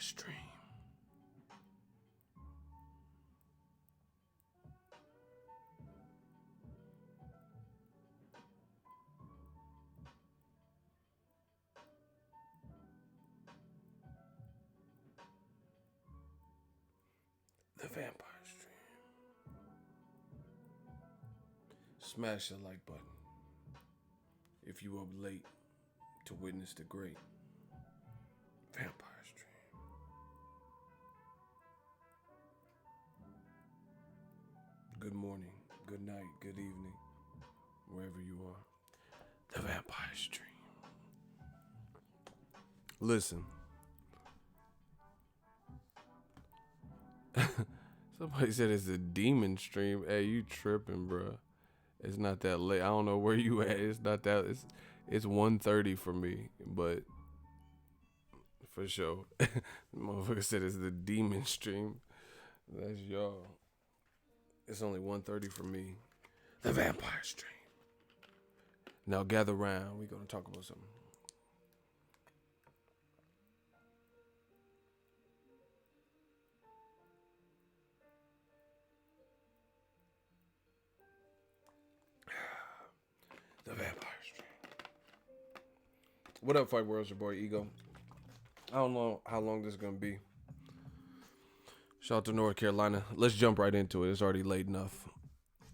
Stream. The Vampire Stream. Smash the like button if you up late to witness the great Vampire Stream. Good morning, good night, good evening, wherever you are. The Vampire Stream. Listen. Somebody said it's a demon stream. Hey, you tripping, bro. It's not that late. I don't know where you at. It's not that. It's 1:30 for me, but for sure. Motherfucker said it's the demon stream. That's y'all. It's only 1:30 for me. The Vampire Stream. Now gather round. We're going to talk about something. The Vampire Stream. What up, Fight World? It's your boy Ego. I don't know how long this is going to be. Shout out to North Carolina. Let's jump right into it. It's already late enough.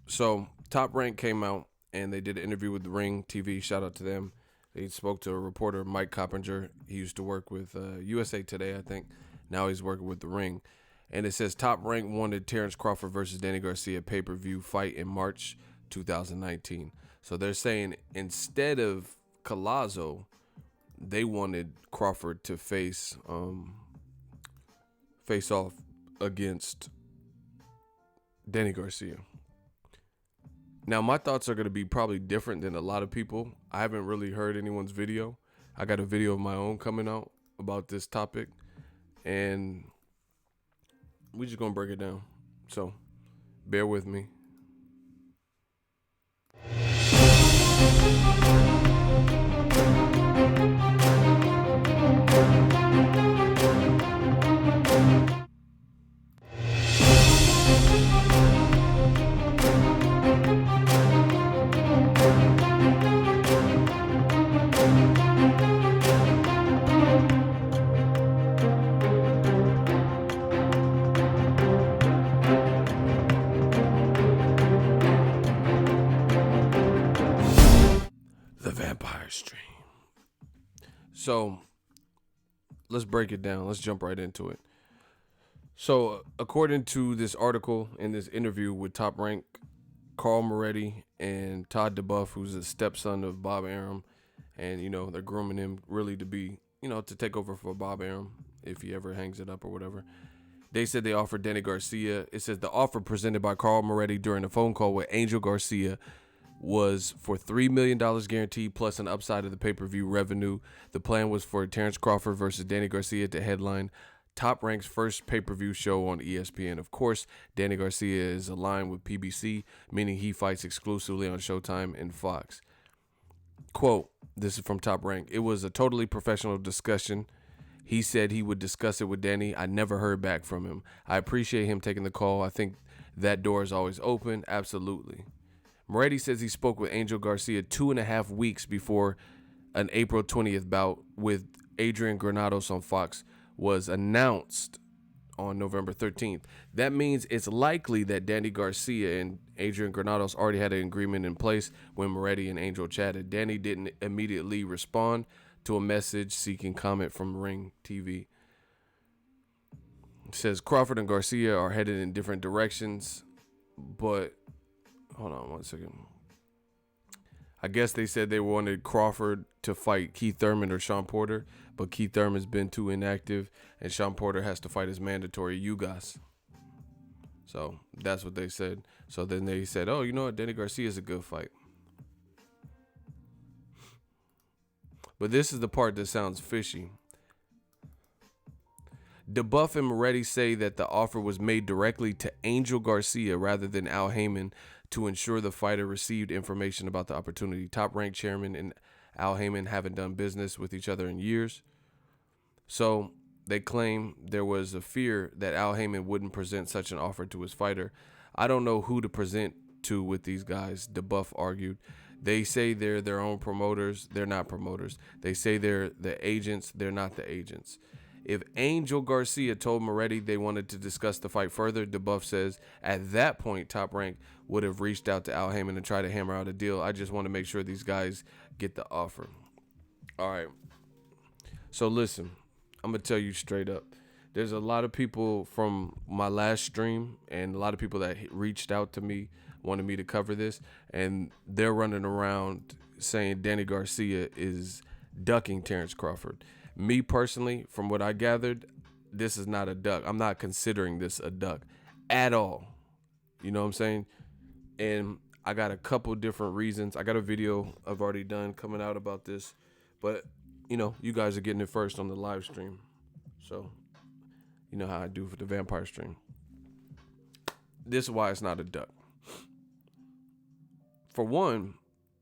So, Top Rank came out and they did an interview with The Ring TV. Shout out to them. They spoke to a reporter, Mike Coppinger. He used to work with USA Today, I think. Now he's working with The Ring. And it says Top Rank wanted Terence Crawford versus Danny Garcia pay-per-view fight in March 2019. So they're saying instead of Collazo, they wanted Crawford to face off against Danny Garcia. Now, my thoughts are going to be probably different than a lot of people. I haven't really heard anyone's video. I got a video of my own coming out about this topic, and we're just going to break it down. So, bear with me. So, let's break it down. Let's jump right into it. So, according to this article in this interview with Top Rank, Carl Moretti and Todd DeBuff, who's a stepson of Bob Arum, and, you know, they're grooming him really to be, you know, to take over for Bob Arum if he ever hangs it up or whatever. They said they offered Danny Garcia. It says the offer presented by Carl Moretti during a phone call with Angel Garcia was for $3 million guaranteed plus an upside of the pay-per-view revenue. The plan was for Terence Crawford versus Danny Garcia to headline Top Rank's first pay-per-view show on ESPN. Of course, Danny Garcia is aligned with PBC, meaning he fights exclusively on Showtime and Fox. Quote, this is from Top Rank. It was a totally professional discussion. He said he would discuss it with Danny. I never heard back from him. I appreciate him taking the call. I think that door is always open. Absolutely. Moretti says he spoke with Angel Garcia 2.5 weeks before an April 20th bout with Adrian Granados on Fox was announced on November 13th. That means it's likely that Danny Garcia and Adrian Granados already had an agreement in place when Moretti and Angel chatted. Danny didn't immediately respond to a message seeking comment from Ring TV. It says Crawford and Garcia are headed in different directions, but hold on one second. I guess they said they wanted Crawford to fight Keith Thurman or Sean Porter, but Keith Thurman's been too inactive, and Sean Porter has to fight his mandatory UGAS. So that's what they said. So then they said, oh, you know what? Danny Garcia is a good fight. But this is the part that sounds fishy. DeBuff and Moretti say that the offer was made directly to Angel Garcia rather than Al Heyman to ensure the fighter received information about the opportunity. Top Rank chairman and Al Heyman haven't done business with each other in years. So They claim there was a fear that Al Heyman wouldn't present such an offer to his fighter. I don't know who to present to with these guys, DeBuff argued. They say they're their own promoters. They're not promoters. They say they're the agents. They're not the agents. If Angel Garcia told Moretti they wanted to discuss the fight further, DeBuff says at that point, Top Rank would have reached out to Al Heyman and tried to hammer out a deal. I just want to make sure these guys get the offer. All right. So listen, I'm going to tell you straight up. There's a lot of people from my last stream and a lot of people that reached out to me, wanted me to cover this, and they're running around saying Danny Garcia is ducking Terence Crawford. Me personally, from what I gathered, this is not a duck. I'm not considering this a duck at all. You know what I'm saying? And I got a couple different reasons. I got a video I've already done coming out about this, but you know, you guys are getting it first on the live stream. So, you know how I do for the vampire stream. This is why it's not a duck. For one,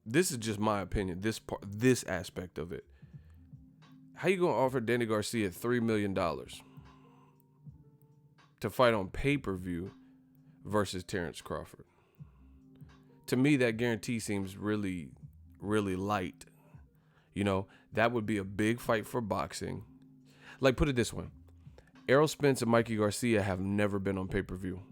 this is just my opinion, this aspect of it. How you going to offer Danny Garcia $3 million to fight on pay-per-view versus Terence Crawford? To me, that guarantee seems really, really light. You know, that would be a big fight for boxing. Like, put it this way. Errol Spence and Mikey Garcia have never been on pay-per-view.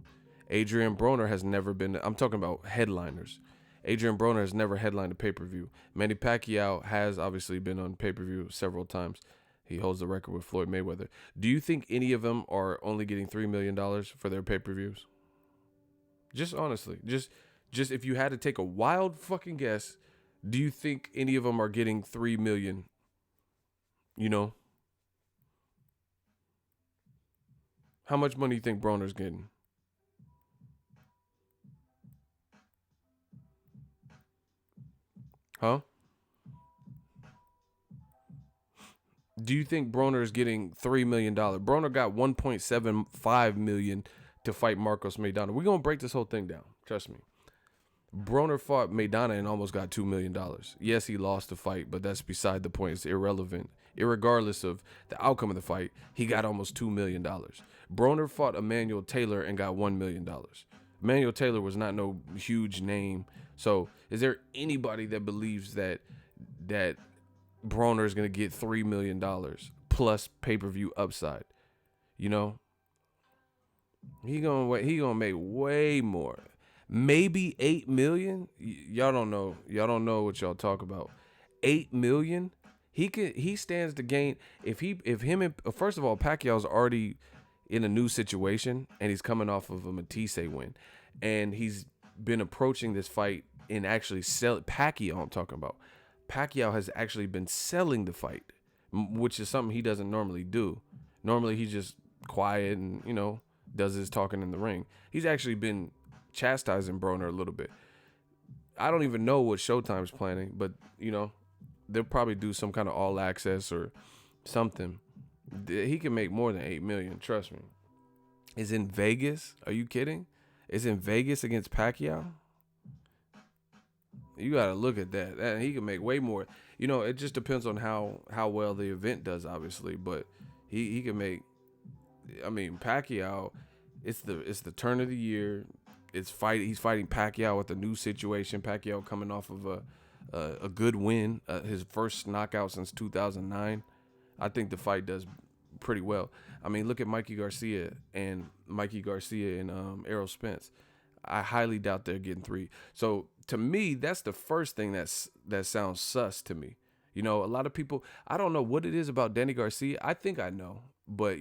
Adrian Broner has never been. I'm talking about headliners. Adrian Broner has never headlined a pay-per-view. Manny Pacquiao has obviously been on pay-per-view several times. He holds the record with Floyd Mayweather. Do you think any of them are only getting $3 million for their pay-per-views? Just honestly, just if you had to take a wild fucking guess, do you think any of them are getting $3 million? You know? How much money do you think Broner's getting? Huh? Do you think Broner is getting $3 million? Broner got $1.75 million to fight Marcos Maidana. We're going to break this whole thing down. Trust me. Broner fought Maidana and almost got $2 million. Yes, he lost the fight, but that's beside the point. It's irrelevant. Irregardless of the outcome of the fight, he got almost $2 million. Broner fought Emmanuel Taylor and got $1 million. Emmanuel Taylor was not no huge name. So is there anybody that believes that Broner is going to get $3 million plus pay-per-view upside? You know? He gonna make way more. Maybe $8 million. Y'all don't know. Y'all don't know what y'all talk about. $8 million. He stands to gain if him and first of all, Pacquiao's already in a new situation and he's coming off of a Matisse win, and he's been approaching this fight and actually Pacquiao. I'm talking about Pacquiao has actually been selling the fight, which is something he doesn't normally do. Normally he's just quiet and does his talking in the ring. He's actually been chastising Broner a little bit. I don't even know what Showtime's planning, but they'll probably do some kind of all access or something. He can make more than $8 million. Trust me. It's in Vegas. Are you kidding? It's in Vegas against Pacquiao. You got to look at that. He can make way more. It just depends on how well the event does, obviously. But he can make. I mean, Pacquiao. It's the turn of the year. He's fighting Pacquiao with a new situation. Pacquiao coming off of a good win, his first knockout since 2009. I think the fight does pretty well. I mean, look at Mikey Garcia and Errol Spence. I highly doubt they're getting $3. So to me, that's the first thing that sounds sus to me. A lot of people, I don't know what it is about Danny Garcia. I think I know, but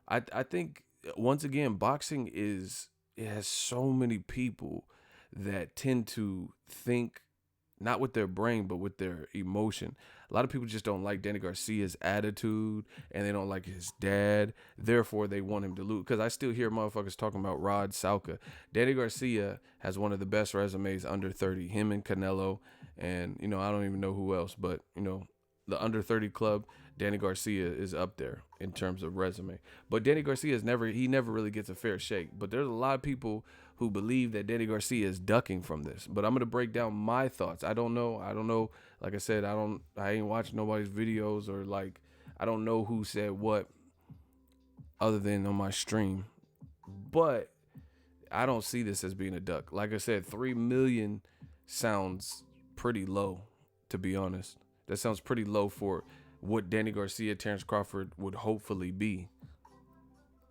I think once again, boxing it has so many people that tend to think not with their brain, but with their emotion. A lot of people just don't like Danny Garcia's attitude, and they don't like his dad. Therefore, they want him to lose. Because I still hear motherfuckers talking about Rod Salka. Danny Garcia has one of the best resumes under 30. Him and Canelo, and I don't even know who else, but the under 30 club, Danny Garcia is up there in terms of resume. But Danny Garcia never really gets a fair shake. But there's a lot of people who believe that Danny Garcia is ducking from this. But I'm going to break down my thoughts. I don't know. Like I said, I ain't watching nobody's videos or I don't know who said what. other than on my stream. But I don't see this as being a duck. Like I said, 3 million sounds pretty low, to be honest. That sounds pretty low for what Danny Garcia, Terence Crawford would hopefully be.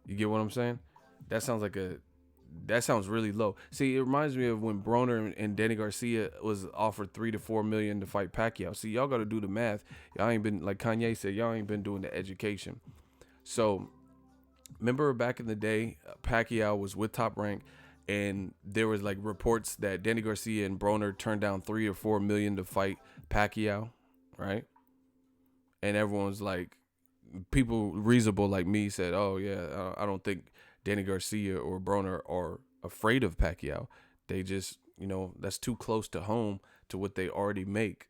You get what I'm saying? That sounds really low. See, it reminds me of when Broner and Danny Garcia was offered 3 to 4 million to fight Pacquiao. See, y'all got to do the math. Y'all ain't been, like Kanye said, y'all ain't been doing the education. So remember back in the day, Pacquiao was with Top Rank, and there was like reports that Danny Garcia and Broner turned down 3 or 4 million to fight Pacquiao, right? And everyone's like, people reasonable like me said, oh yeah, I don't think Danny Garcia or Broner are afraid of Pacquiao. They just, that's too close to home to what they already make.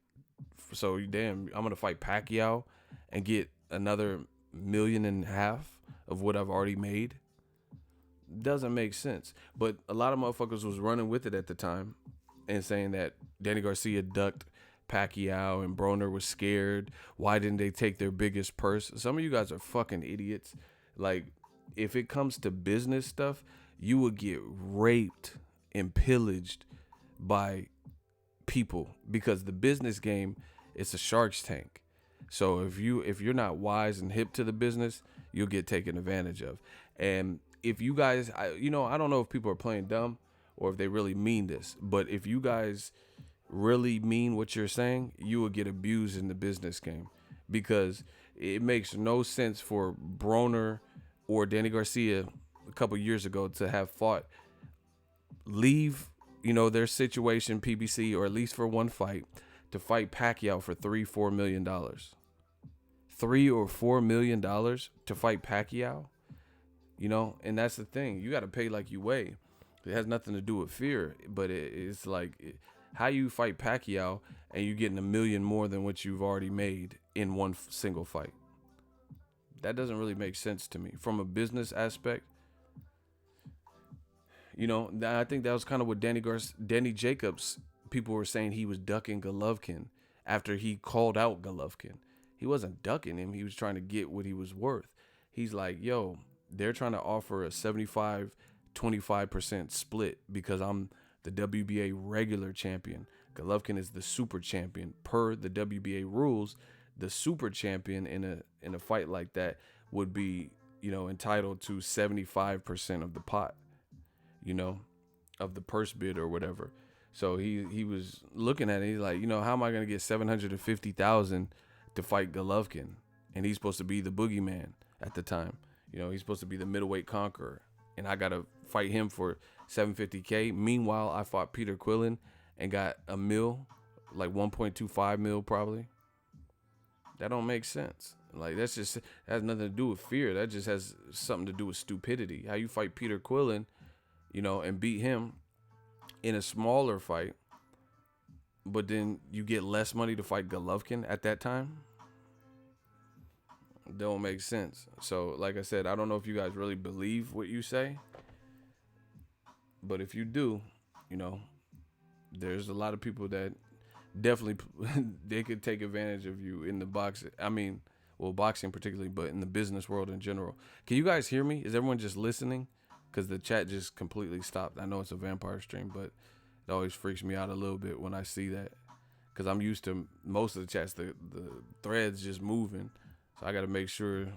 So damn, I'm gonna fight Pacquiao and get another 1.5 million of what I've already made. Doesn't make sense. But a lot of motherfuckers was running with it at the time and saying that Danny Garcia ducked Pacquiao and Broner was scared. Why didn't they take their biggest purse? Some of you guys are fucking idiots. Like, if it comes to business stuff, you would get raped and pillaged by people, because the business game, it's a shark's tank. So if you're not wise and hip to the business, you'll get taken advantage of. And if you guys, I don't know if people are playing dumb or if they really mean this, but if you guys really mean what you're saying, you will get abused in the business game, because it makes no sense for Broner or Danny Garcia a couple years ago to have fought, leave, their situation, PBC, or at least for one fight, to fight Pacquiao for $3-4 million. $3 or $4 million to fight Pacquiao, and that's the thing. You got to pay like you weigh. It has nothing to do with fear, but it's like, how you fight Pacquiao and you getting $1 million more than what you've already made in one single fight. That doesn't really make sense to me from a business aspect. I think that was kind of what Danny Jacobs, people were saying he was ducking Golovkin after he called out Golovkin. He wasn't ducking him. He was trying to get what he was worth. He's like, yo, they're trying to offer a 75-25% split because I'm the WBA regular champion. Golovkin is the super champion. Per the WBA rules, the super champion in a fight like that would be, entitled to 75% of the pot, of the purse bid or whatever. So he was looking at it. He's like, how am I going to get $750,000 to fight Golovkin? And he's supposed to be the boogeyman at the time. He's supposed to be the middleweight conqueror, and I got to fight him for $750K. Meanwhile, I fought Peter Quillen and got $1 million, like 1.25 mil probably. That don't make sense. Like, that has nothing to do with fear. That just has something to do with stupidity. How you fight Peter Quillen, and beat him in a smaller fight, but then you get less money to fight Golovkin at that time? Don't make sense. So, like I said, I don't know if you guys really believe what you say, but if you do, there's a lot of people that definitely they could take advantage of you in the boxing. Boxing particularly, but in the business world in general. Can you guys hear me? Is everyone just listening? Because the chat just completely stopped. I know it's a vampire stream, but it always freaks me out a little bit when I see that, because I'm used to most of the chats, the threads just moving. So I got to make sure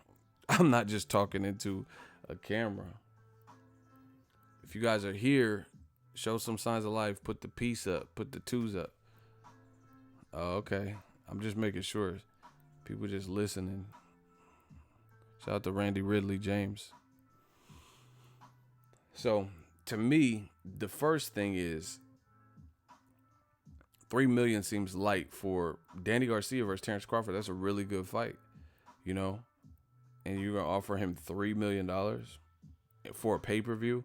I'm not just talking into a camera. If you guys are here, show some signs of life. Put the peace up. Put the twos up. Oh, okay. I'm just making sure. People just listening. Shout out to Randy Ridley James. So, to me, the first thing is 3 million seems light for Danny Garcia versus Terence Crawford. That's a really good fight, and you're going to offer him $3 million for a pay-per-view.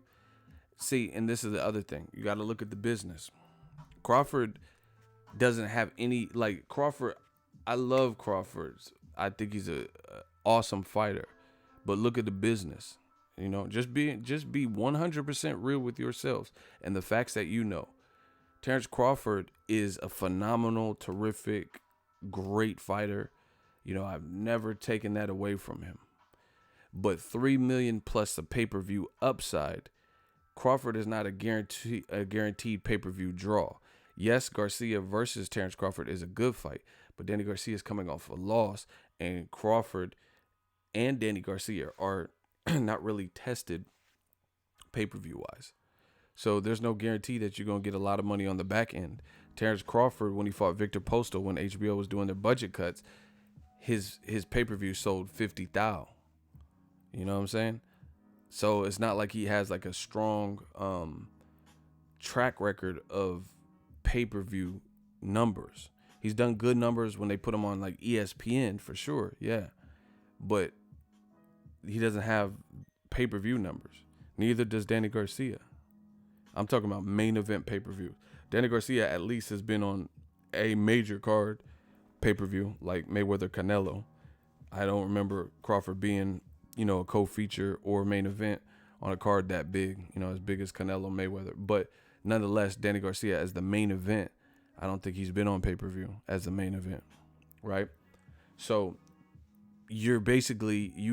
See, and this is the other thing. You got to look at the business. Crawford doesn't have any, Crawford, I love Crawford. I think he's a awesome fighter. But look at the business. Just be 100% real with yourselves and the facts that Terence Crawford is a phenomenal, terrific, great fighter. I've never taken that away from him. but 3 million plus the pay-per-view upside. Crawford is not a guaranteed pay-per-view draw. Yes, Garcia versus Terence Crawford is a good fight, but Danny Garcia is coming off a loss, and Crawford and Danny Garcia are not really tested pay-per-view wise. So there's no guarantee that you're going to get a lot of money on the back end. Terence Crawford, when he fought Victor Postal, when HBO was doing their budget cuts, his pay-per-view sold 50,000. You know what I'm saying? So it's not like he has like a strong track record of pay-per-view numbers. He's done good numbers when they put him on like ESPN for sure, yeah. But he doesn't have pay-per-view numbers. Neither does Danny Garcia. I'm talking about main event pay-per-view. Danny Garcia at least has been on a major card pay-per-view like Mayweather Canelo. I don't remember Crawford being, a co-feature or main event on a card that big, as big as Canelo Mayweather. But nonetheless, Danny Garcia as the main event, I don't think he's been on pay-per-view as the main event, right? So you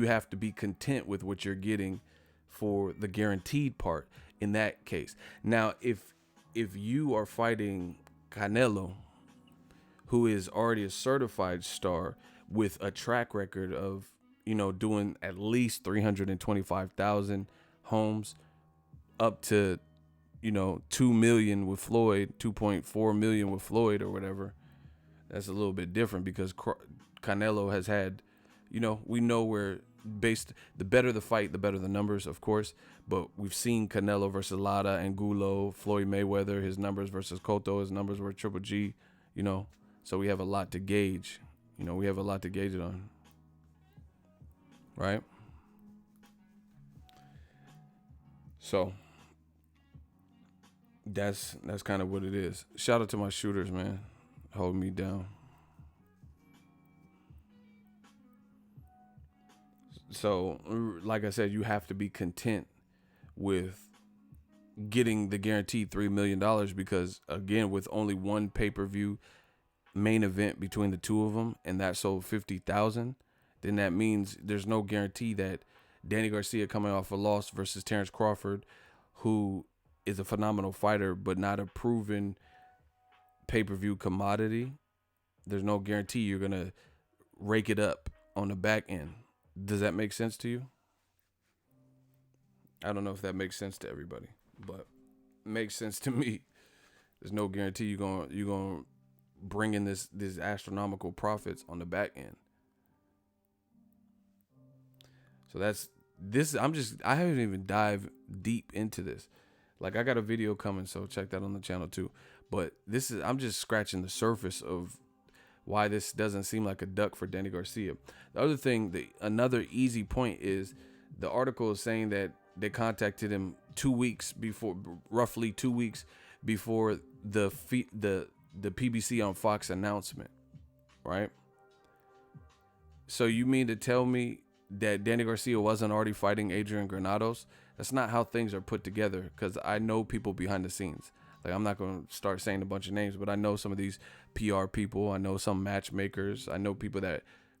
have to be content with what you're getting for the guaranteed part in that case. Now, if you are fighting Canelo, who is already a certified star with a track record of, doing at least 325,000 homes up to, 2 million with Floyd, 2.4 million with Floyd or whatever, that's a little bit different because Canelo has had, we know where the better the fight, the better the numbers, of course. But we've seen Canelo versus Lara and Gulo, Floyd Mayweather, his numbers versus Cotto, his numbers were Triple G, So we have a lot to gauge. We have a lot to gauge it on. Right? So that's kind of what it is. Shout out to my shooters, man. Holding me down. So, like I said, you have to be content with getting the guaranteed $3 million because, again, with only one pay-per-view main event between the two of them, and that sold 50,000, then that means there's no guarantee that Danny Garcia coming off a loss versus Terence Crawford, who is a phenomenal fighter but not a proven pay-per-view commodity, there's no guarantee you're going to rake it up on the back end. Does that make sense to you? I don't know if that makes sense to everybody, but it makes sense to me. There's no guarantee you're going to bring in this astronomical profits on the back end. So that's this. I haven't even dived deep into this. Like, I got a video coming, so check that on the channel too. But I'm just scratching the surface of why this doesn't seem like a duck for Danny Garcia. The other thing, another easy point is the article is saying that they contacted him roughly 2 weeks before the PBC on Fox announcement, right? So you mean to tell me that Danny Garcia wasn't already fighting Adrian Granados? That's not how things are put together, because I know people behind the scenes. Like, I'm not going to start saying a bunch of names, but I know some of these PR people. I know some matchmakers. I know people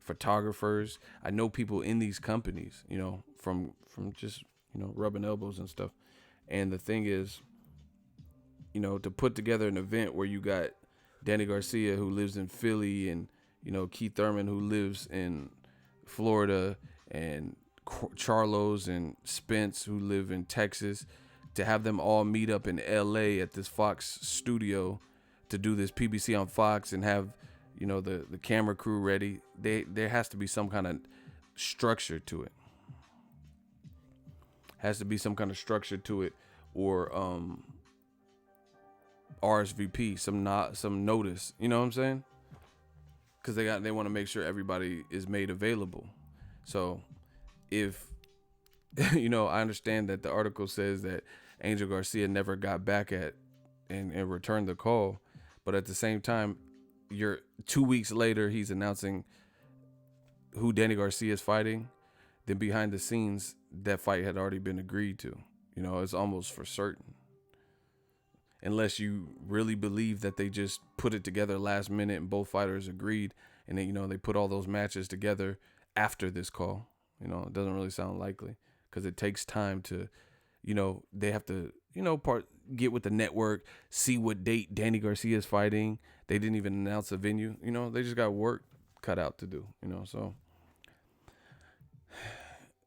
photographers. I know people in these companies, from just, rubbing elbows and stuff. And the thing is, to put together an event where you got Danny Garcia, who lives in Philly, and, Keith Thurman, who lives in Florida, and Charlos and Spence, who live in Texas, to have them all meet up in LA at this Fox studio to do this PBC on Fox and have, the camera crew ready. There has to be some kind of structure to it. Or RSVP, some notice. You know what I'm saying? Because they want to make sure everybody is made available. So if I understand that the article says that Angel Garcia never got back at and returned the call, but at the same time, 2 weeks later, he's announcing who Danny Garcia is fighting. Then behind the scenes, that fight had already been agreed to. It's almost for certain. Unless you really believe that they just put it together last minute and both fighters agreed, and then they put all those matches together after this call. You know, it doesn't really sound likely because it takes time to, they have to, get with the network, see what date Danny Garcia is fighting. They didn't even announce the venue. They just got work cut out to do. So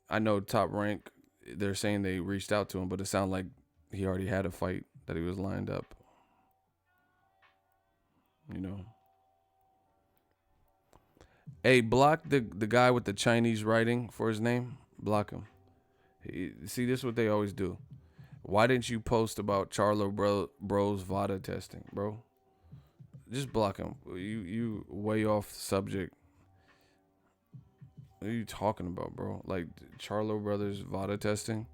I know Top Rank, they're saying they reached out to him, but it sounded like he already had a fight that he was lined up. Hey, block the guy with the Chinese writing for his name. Block him. See, this is what they always do. Why didn't you post about Charlo Bro's VADA testing, bro? Just block him. You way off subject. What are you talking about, bro? Like Charlo Brothers VADA testing?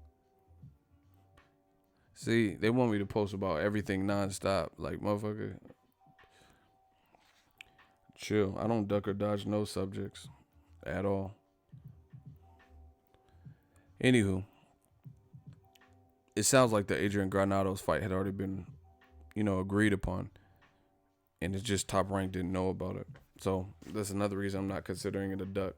See, they want me to post about everything nonstop. Like, motherfucker, chill. I don't duck or dodge no subjects at all. Anywho, it sounds like the Adrian Granados fight had already been, agreed upon. And it's just Top Rank didn't know about it. So that's another reason I'm not considering it a duck.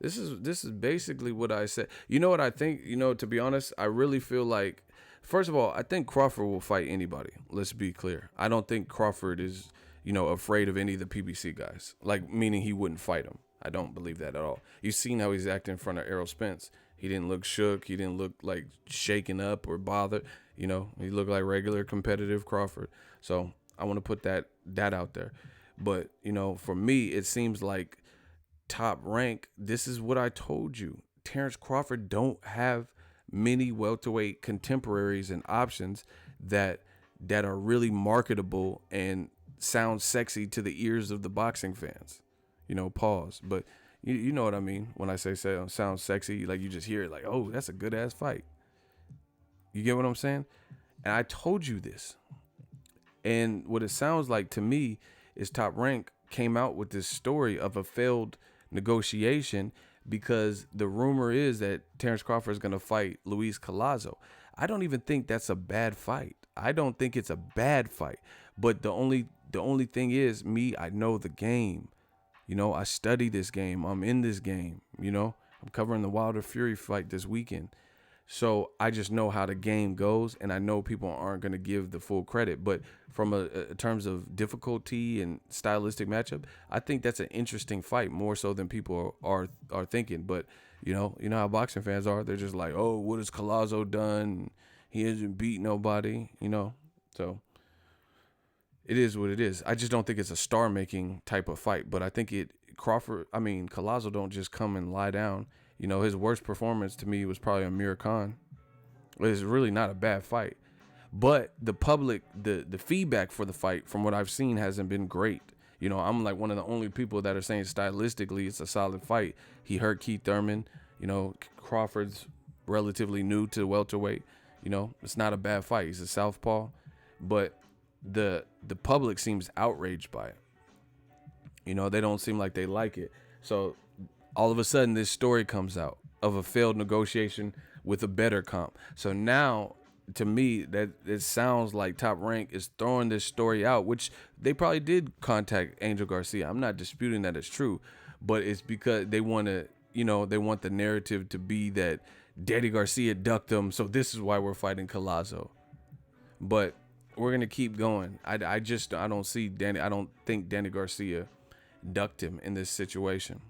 This is basically what I said. You know what I think? To be honest, I really feel like, first of all, I think Crawford will fight anybody. Let's be clear. I don't think Crawford is, afraid of any of the PBC guys. Like, meaning he wouldn't fight him. I don't believe that at all. You've seen how he's acting in front of Errol Spence. He didn't look shook. He didn't look like shaken up or bothered. He looked like regular competitive Crawford. So I want to put that out there. But, for me, it seems like Top Rank, this is what I told you. Terence Crawford don't have many welterweight contemporaries and options that are really marketable and sound sexy to the ears of the boxing fans. Pause. But you know what I mean when I say sound sexy, like you just hear it like, oh, that's a good ass fight. You get what I'm saying? And I told you this. And what it sounds like to me is Top Rank came out with this story of a failed negotiation because the rumor is that Terence Crawford is going to fight Luis Collazo. I don't even think that's a bad fight. I don't think it's a bad fight. But the only thing is, I know the game. I study this game. I'm in this game. I'm covering the Wilder Fury fight this weekend. So I just know how the game goes, and I know people aren't going to give the full credit. But from a terms of difficulty and stylistic matchup, I think that's an interesting fight, more so than people are thinking. But you know how boxing fans are. They're just like, oh, what has Collazo done? He hasn't beat nobody. So it is what it is. I just don't think it's a star-making type of fight. But I think Collazo don't just come and lie down. His worst performance to me was probably Amir Khan. It's really not a bad fight. But the public, the feedback for the fight, from what I've seen, hasn't been great. I'm like one of the only people that are saying stylistically it's a solid fight. He hurt Keith Thurman. Crawford's relatively new to welterweight. It's not a bad fight. He's a southpaw. But the public seems outraged by it. They don't seem like they like it. So all of a sudden, this story comes out of a failed negotiation with a better comp. So now, to me, that it sounds like Top Rank is throwing this story out, which they probably did contact Angel Garcia. I'm not disputing that it's true, but it's because they want to, they want the narrative to be that Danny Garcia ducked them, so this is why we're fighting Collazo. But we're gonna keep going. I don't see Danny. I don't think Danny Garcia ducked him in this situation.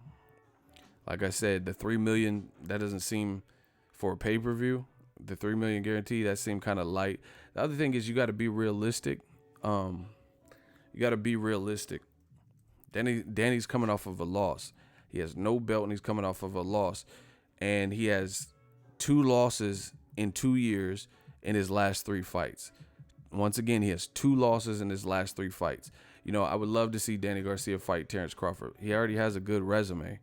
Like I said, the $3 million, that doesn't seem, for a pay-per-view, the $3 million guarantee, that seemed kind of light. The other thing is you got to be realistic. Danny's coming off of a loss. He has no belt and he's coming off of a loss. And he has 2 losses in 2 years in his last 3 fights. Once again, he has 2 losses in his last 3 fights. I would love to see Danny Garcia fight Terence Crawford. He already has a good resume.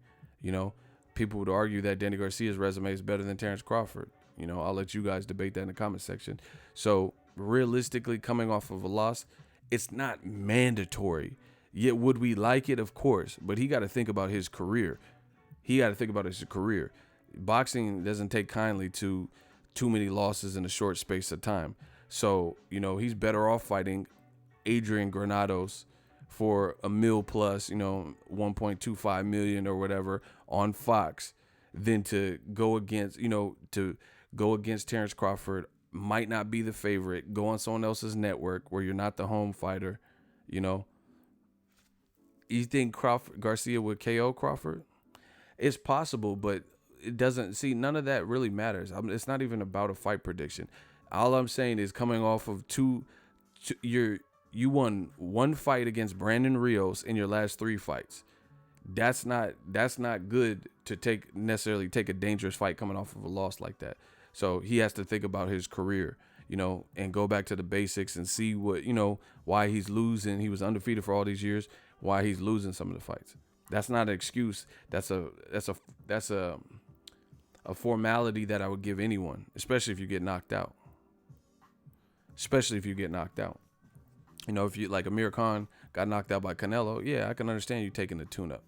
People would argue that Danny Garcia's resume is better than Terence Crawford. I'll let you guys debate that in the comment section. So realistically, coming off of a loss, it's not mandatory. Yet would we like it? Of course. But he got to think about his career. Boxing doesn't take kindly to too many losses in a short space of time. So, he's better off fighting Adrian Granados for a mil plus, 1.25 million or whatever on Fox than to go against, Terence Crawford. Might not be the favorite. Go on someone else's network where you're not the home fighter. You think Garcia would KO Crawford? It's possible, but it doesn't. See, none of that really matters. It's not even about a fight prediction. All I'm saying is coming off of you won one fight against Brandon Rios in your last 3 fights. That's not good to necessarily take a dangerous fight coming off of a loss like that. So he has to think about his career, and go back to the basics and see what, why he's losing. He was undefeated for all these years, why he's losing some of the fights. That's not an excuse. That's a formality that I would give anyone, especially if you get knocked out. If you like Amir Khan got knocked out by Canelo, yeah, I can understand you taking the tune-up.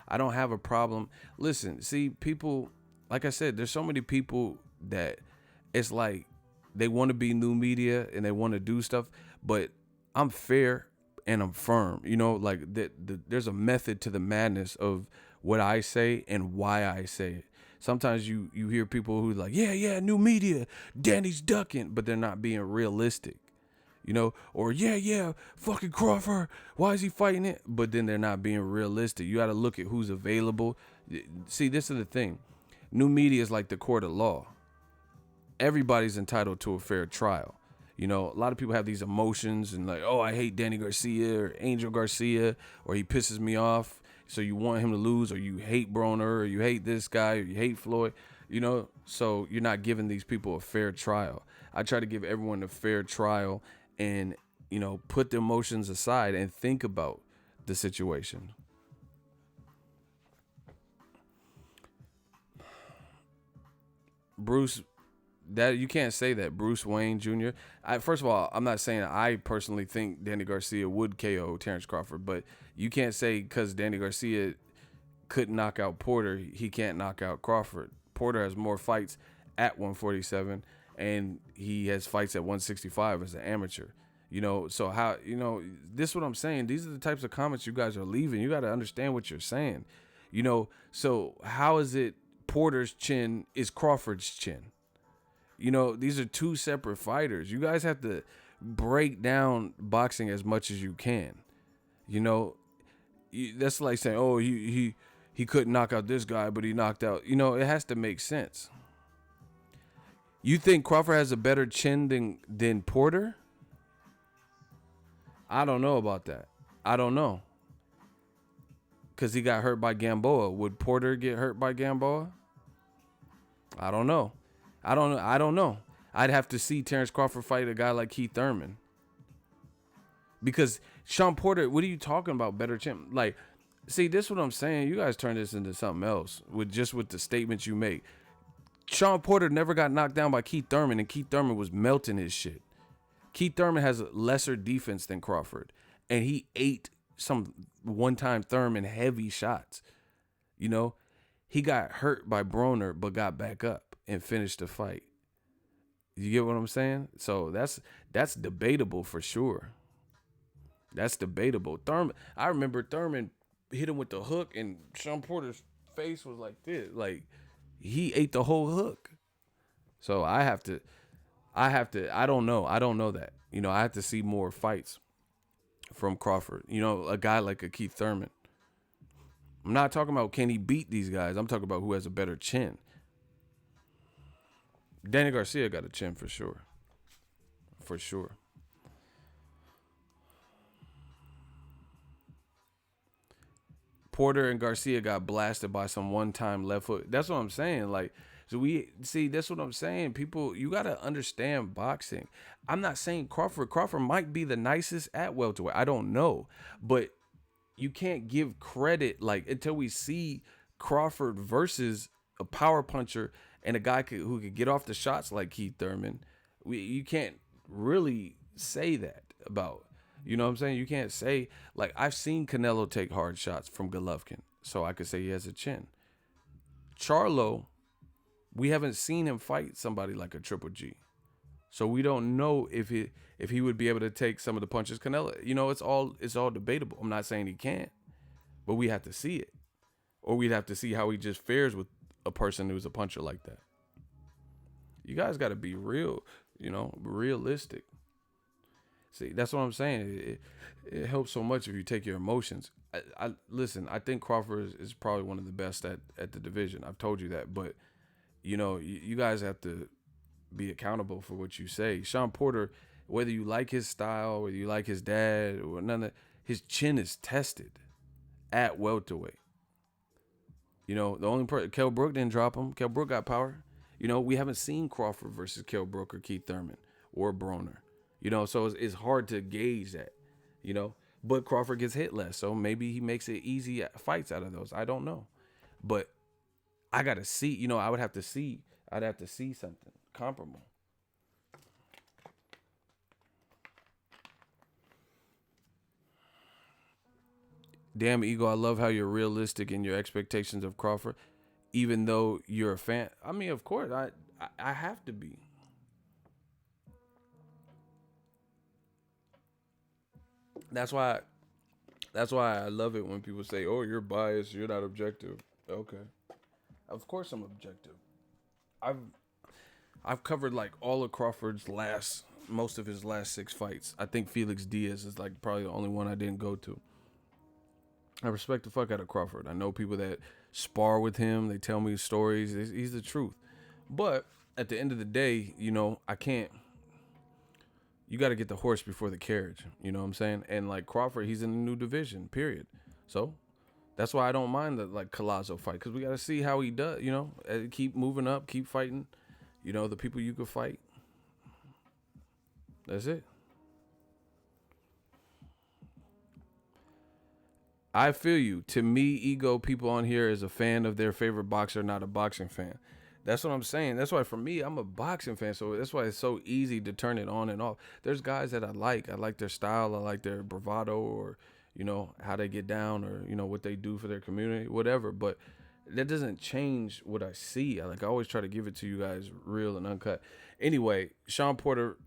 I don't have a problem. Listen, see, people, like I said, there's so many people that it's like they want to be new media and they want to do stuff, but I'm fair and I'm firm. There's a method to the madness of what I say and why I say it. Sometimes you hear people who like, yeah, new media, Danny's ducking, but they're not being realistic. Or fucking Crawford, why is he fighting it? But then they're not being realistic. You got to look at who's available. See, this is the thing. New media is like the court of law. Everybody's entitled to a fair trial. A lot of people have these emotions and like, oh, I hate Danny Garcia or Angel Garcia, or he pisses me off, so you want him to lose, or you hate Broner, or you hate this guy, or you hate Floyd, so you're not giving these people a fair trial. I try to give everyone a fair trial and, put the emotions aside and think about the situation. Bruce, that you can't say that. Bruce Wayne Jr. First of all, I'm not saying I personally think Danny Garcia would KO Terence Crawford, but you can't say because Danny Garcia couldn't knock out Porter, he can't knock out Crawford. Porter has more fights at 147, and he has fights at 165 as an amateur. So how, this is what I'm saying. These are the types of comments you guys are leaving. You got to understand what you're saying. So how is it Porter's chin is Crawford's chin? These are 2 separate fighters. You guys have to break down boxing as much as you can. That's like saying, oh, he couldn't knock out this guy, but he knocked out. It has to make sense. You think Crawford has a better chin than Porter? I don't know about that. I don't know. Because he got hurt by Gamboa. Would Porter get hurt by Gamboa? I don't know. I don't know. I'd have to see Terence Crawford fight a guy like Keith Thurman. Because Sean Porter, what are you talking about? Better chin? Like, see, this is what I'm saying. You guys turn this into something else with the statements you make. Sean Porter never got knocked down by Keith Thurman, and Keith Thurman was melting his shit. Keith Thurman has lesser defense than Crawford, and he ate some one-time Thurman heavy shots. He got hurt by Broner, but got back up and finished the fight. You get what I'm saying? So that's debatable for sure. That's debatable. I remember Thurman hit him with the hook, and Sean Porter's face was like this. Like, he ate the whole hook. So I don't know. I don't know that. I have to see more fights from Crawford. A guy like a Keith Thurman. I'm not talking about can he beat these guys. I'm talking about who has a better chin. Danny Garcia got a chin for sure. For sure. Porter and Garcia got blasted by some one-time left foot. That's what I'm saying. Like, so that's what I'm saying. People, you got to understand boxing. I'm not saying Crawford might be the nicest at welterweight. I don't know. But you can't give credit, like, until we see Crawford versus a power puncher and a guy who could get off the shots like Keith Thurman. You can't really say that about, you know what I'm saying? You can't say, like, I've seen Canelo take hard shots from Golovkin, so I could say he has a chin. Charlo, we haven't seen him fight somebody like a Triple G. So we don't know if he would be able to take some of the punches Canelo. It's all debatable. I'm not saying he can't, but we have to see it, or we'd have to see how he just fares with a person who's a puncher like that. You guys got to be real, realistic. See, that's what I'm saying. It helps so much if you take your emotions. I listen. I think Crawford is probably one of the best at the division. I've told you that, but you guys have to be accountable for what you say. Sean Porter, whether you like his style, whether you like his dad, or none of his chin is tested at welterweight. The only person, Kell Brook didn't drop him. Kell Brook got power. We haven't seen Crawford versus Kell Brook or Keith Thurman or Broner. So it's hard to gauge that. But Crawford gets hit less, so maybe he makes it easy fights out of those. I don't know, but I gotta see. I'd have to see something comparable. Damn, Ego, I love how you're realistic in your expectations of Crawford, even though you're a fan. I mean, of course, I have to be. That's why I love it when people say, "Oh, you're biased, you're not objective." Okay. Of course I'm objective. I've covered like all of Crawford's most of his last 6 fights. I think Felix Diaz is like probably the only one I didn't go to. I respect the fuck out of Crawford. I know people that spar with him. They tell me stories. He's the truth. But at the end of the day, I can't. You got to get the horse before the carriage. You know what I'm saying? And like Crawford, he's in a new division, period. So that's why I don't mind the like Collazo fight, because we got to see how he does, keep moving up, keep fighting, the people you could fight. That's it. I feel you. To me, Ego, people on here is a fan of their favorite boxer, not a boxing fan. That's what I'm saying. That's why for me, I'm a boxing fan. So that's why it's so easy to turn it on and off. There's guys that I like. I like their style. I like their bravado, or, how they get down, or, what they do for their community, whatever. But that doesn't change what I see. I always try to give it to you guys real and uncut. Anyway, Sean Porter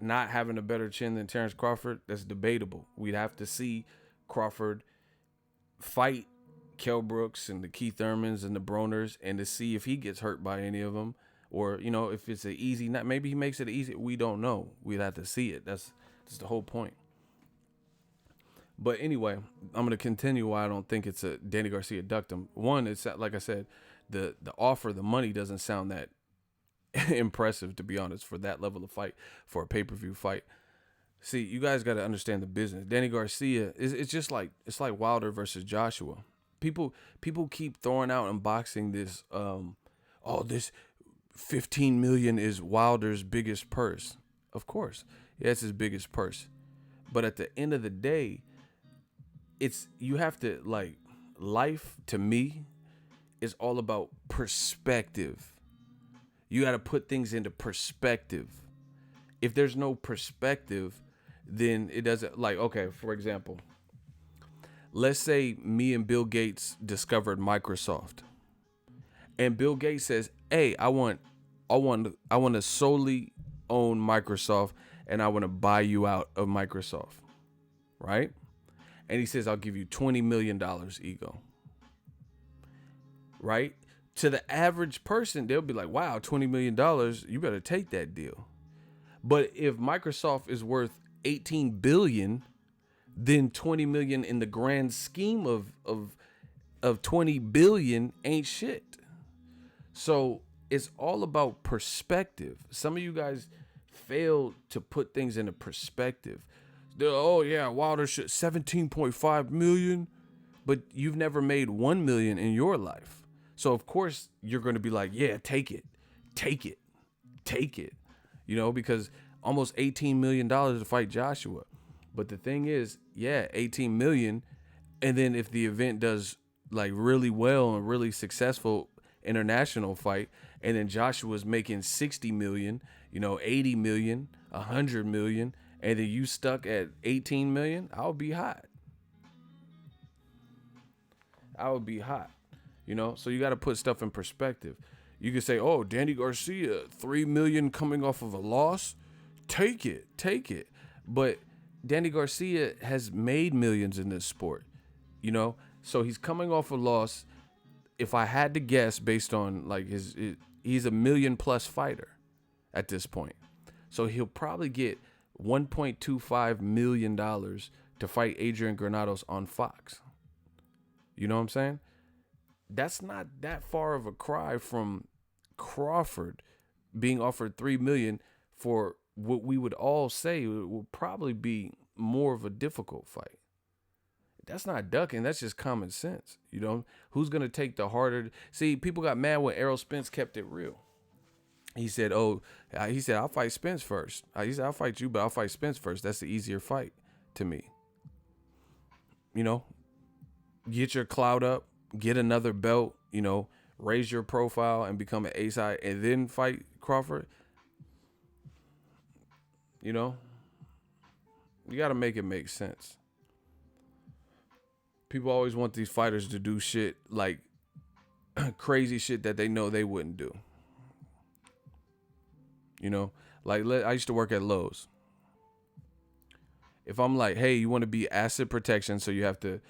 not having a better chin than Terence Crawford, that's debatable. We'd have to see Crawford fight Kell Brooks and the Keith Thurmans and the Broners, and to see if he gets hurt by any of them, or if it's an easy, not maybe he makes it easy. We don't know. We'd have to see it. That's the whole point. But anyway, I'm gonna continue why I don't think it's a Danny Garcia ducked him. One, it's like I said, the offer, the money doesn't sound that impressive, to be honest, for that level of fight, for a pay-per-view fight. See, you guys got to understand the business. Danny Garcia it's just like, it's like Wilder versus Joshua. People keep throwing out in boxing this this 15 million is Wilder's biggest purse. Of course, yeah, it's his biggest purse. But at the end of the day, you have to, like, life to me is all about perspective. You got to put things into perspective. If there's no perspective, then it doesn't, like, okay, for example, let's say me and Bill Gates discovered Microsoft, and Bill Gates says, "Hey, I want to solely own Microsoft, and I want to buy you out of Microsoft," right? And he says, "I'll give you $20 million, Ego." Right? To the average person, they'll be like, "Wow, $20 million, you better take that deal." But if Microsoft is worth 18 billion, then 20 million in the grand scheme of 20 billion ain't shit. So it's all about perspective. Some of you guys fail to put things into perspective. Oh yeah, Wilder should 17.5 million, but you've never made 1 million in your life. So of course you're going to be like, "Yeah, take it. Because almost $18 million to fight Joshua. But the thing is, yeah, 18 million. And then if the event does like really well and really successful international fight, and then Joshua's making 60 million, 80 million, 100 million, and then you stuck at 18 million, I would be hot. So you got to put stuff in perspective. You could say, oh, Danny Garcia, 3 million coming off of a loss. Take it. But Danny Garcia has made millions in this sport, you know? So he's coming off a loss. If I had to guess based on like he's a $1 million+ fighter at this point. So he'll probably get $1.25 million to fight Adrian Granados on Fox. You know what I'm saying? That's not that far of a cry from Crawford being offered $3 million for what we would all say will probably be more of a difficult fight. That's not ducking. That's just common sense. You know, who's going to take the harder? See, people got mad when Errol Spence kept it real. He said, I'll fight Spence first. He said, I'll fight you, but I'll fight Spence first. That's the easier fight to me. You know, get your clout up, get another belt, you know, raise your profile and become an A-side and then fight Crawford. You know, you got to make it make sense. People always want these fighters to do shit like crazy shit that they know they wouldn't do. You know, like I used to work at Lowe's. If I'm like, hey, you want to be asset protection, so you have to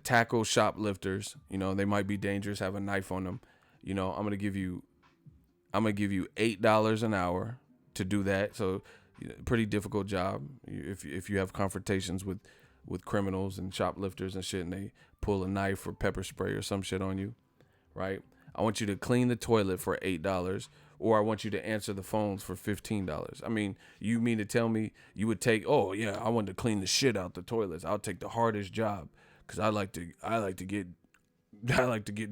tackle shoplifters. You know, they might be dangerous, have a knife on them. You know, I'm gonna give you $8 an hour to do that. So, pretty difficult job if you have confrontations with criminals and shoplifters and shit, and they pull a knife or pepper spray or some shit on you, right? I want you to clean the toilet for $8, or I want you to answer the phones for $15. I mean, you mean to tell me you would take? Oh yeah, I want to clean the shit out the toilets. I'll take the hardest job because I like to get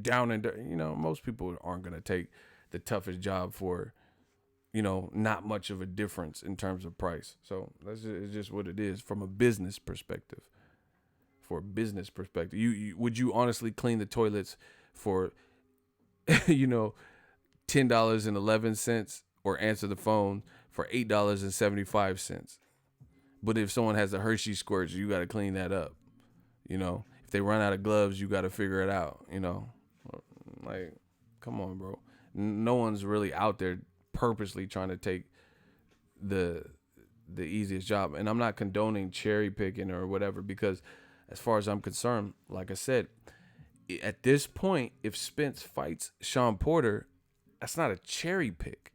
down and dirty. You know, most people aren't gonna take the toughest job for, you know, not much of a difference in terms of price. So it's just what it is from a business perspective. For a business perspective, you would you honestly clean the toilets for, you know, $10.11 or answer the phone for $8.75? But if someone has a Hershey squirt, you got to clean that up. You know, if they run out of gloves, you got to figure it out. You know, like, come on, bro. No one's really out there purposely trying to take the easiest job. And I'm not condoning cherry picking or whatever, because as far as I'm concerned, like I said, at this point, if Spence fights Sean Porter, that's not a cherry pick,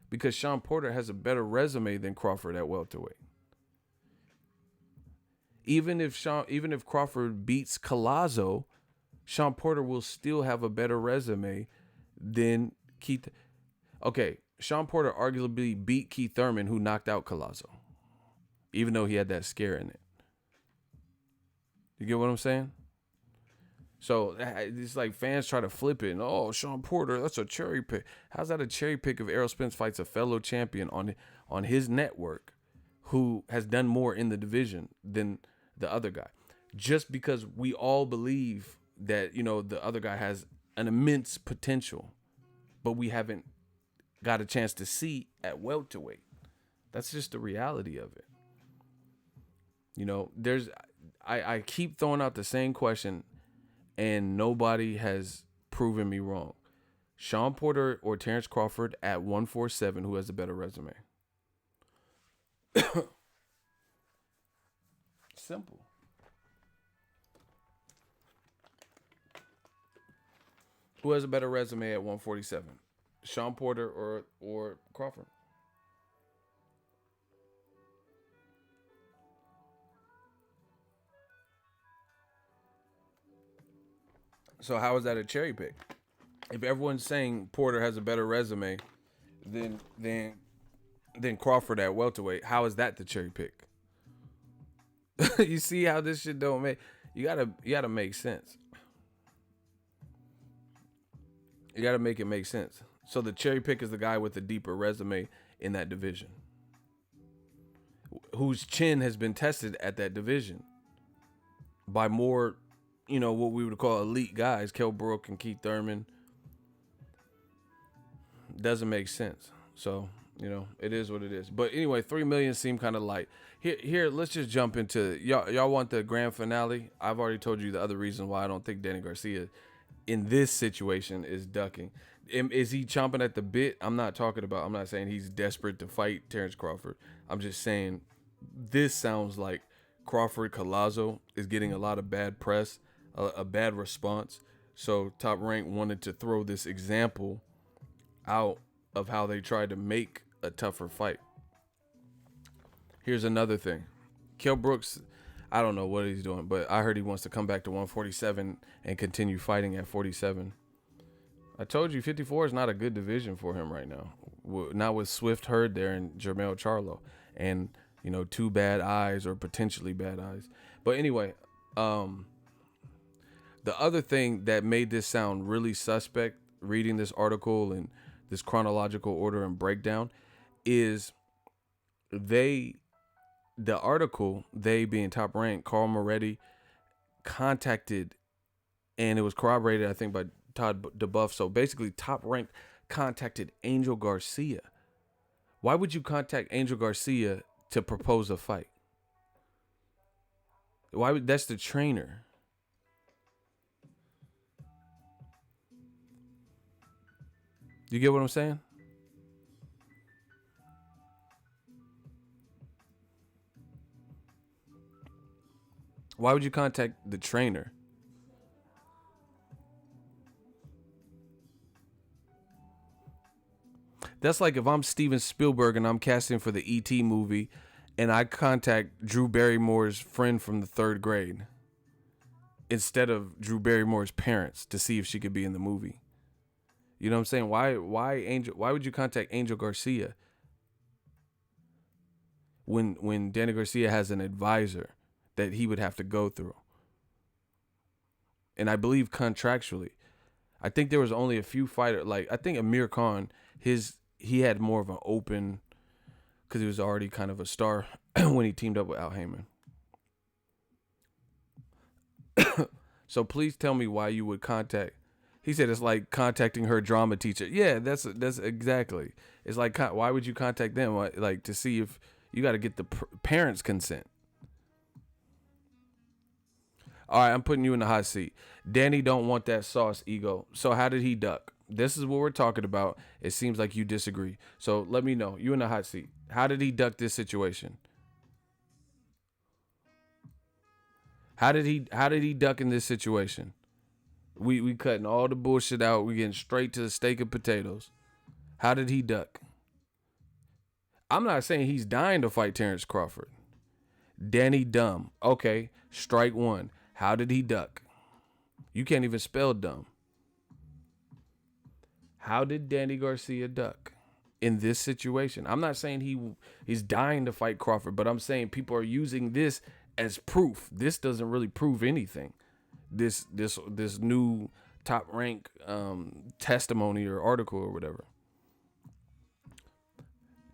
because Sean Porter has a better resume than Crawford at welterweight. Even if Crawford beats Collazo, Sean Porter will still have a better resume than Keith. Okay, Sean Porter arguably beat Keith Thurman, who knocked out Collazo, even though he had that scare in it. You get what I'm saying? So it's like fans try to flip it. And, oh, Sean Porter, that's a cherry pick. How's that a cherry pick if Errol Spence fights a fellow champion on his network who has done more in the division than the other guy? Just because we all believe that, you know, the other guy has an immense potential, but we haven't got a chance to see at welterweight. That's just the reality of it. You know, I keep throwing out the same question, and nobody has proven me wrong. Sean Porter or Terence Crawford at 147, who has a better resume? Simple. Who has a better resume at 147? Sean Porter or Crawford? So how is that a cherry pick? If everyone's saying Porter has a better resume than Crawford at welterweight, how is that the cherry pick? You see how this shit don't make? You gotta make sense. You gotta make it make sense. So the cherry pick is the guy with the deeper resume in that division, whose chin has been tested at that division by more, you know, what we would call elite guys, Kell Brook and Keith Thurman. Doesn't make sense. So, you know, it is what it is. But anyway, 3 million seemed kind of light. Here, let's just jump into y'all want the grand finale. I've already told you the other reason why I don't think Danny Garcia in this situation is ducking. Is he chomping at the bit? I'm not talking about. I'm not saying he's desperate to fight Terence Crawford. I'm just saying this sounds like Crawford Collazo is getting a lot of bad press, a bad response. So Top Rank wanted to throw this example out of how they tried to make a tougher fight. Here's another thing. Kell Brooks, I don't know what he's doing, but I heard he wants to come back to 147 and continue fighting at 47. I told you 54 is not a good division for him right now. Not with Swift Hurd there and Jermell Charlo. And, two bad eyes or potentially bad eyes. But anyway, the other thing that made this sound really suspect, reading this article and this chronological order and breakdown, is the article, they being Top Rank, Carl Moretti, contacted, and it was corroborated, I think, by Todd DeBuff. So basically, Top Rank contacted Angel Garcia. Why would you contact Angel Garcia to propose a fight? That's the trainer. You get what I'm saying? Why would you contact the trainer? That's like if I'm Steven Spielberg and I'm casting for the E.T. movie and I contact Drew Barrymore's friend from the 3rd grade instead of Drew Barrymore's parents to see if she could be in the movie. You know what I'm saying? Why would you contact Angel Garcia when Danny Garcia has an advisor that he would have to go through? And I believe contractually, I think there was only a few fighters. Like, I think Amir Khan, he had more of an open, because he was already kind of a star when he teamed up with Al Heyman. So please tell me why you would contact. He said it's like contacting her drama teacher. Yeah, that's exactly. It's like, why would you contact them? Like, to see if you got to get the parents' consent. All right, I'm putting you in the hot seat. Danny don't want that sauce, Ego. So how did he duck? This is what we're talking about. It seems like you disagree. So let me know. You in the hot seat. How did he duck this situation? How did he duck in this situation? We cutting all the bullshit out. We getting straight to the steak and potatoes. How did he duck? I'm not saying he's dying to fight Terence Crawford. Danny dumb. Okay, strike one. How did he duck? You can't even spell dumb. How did Danny Garcia duck in this situation? I'm not saying he's dying to fight Crawford, but I'm saying people are using this as proof. This doesn't really prove anything. This new Top Rank testimony or article or whatever.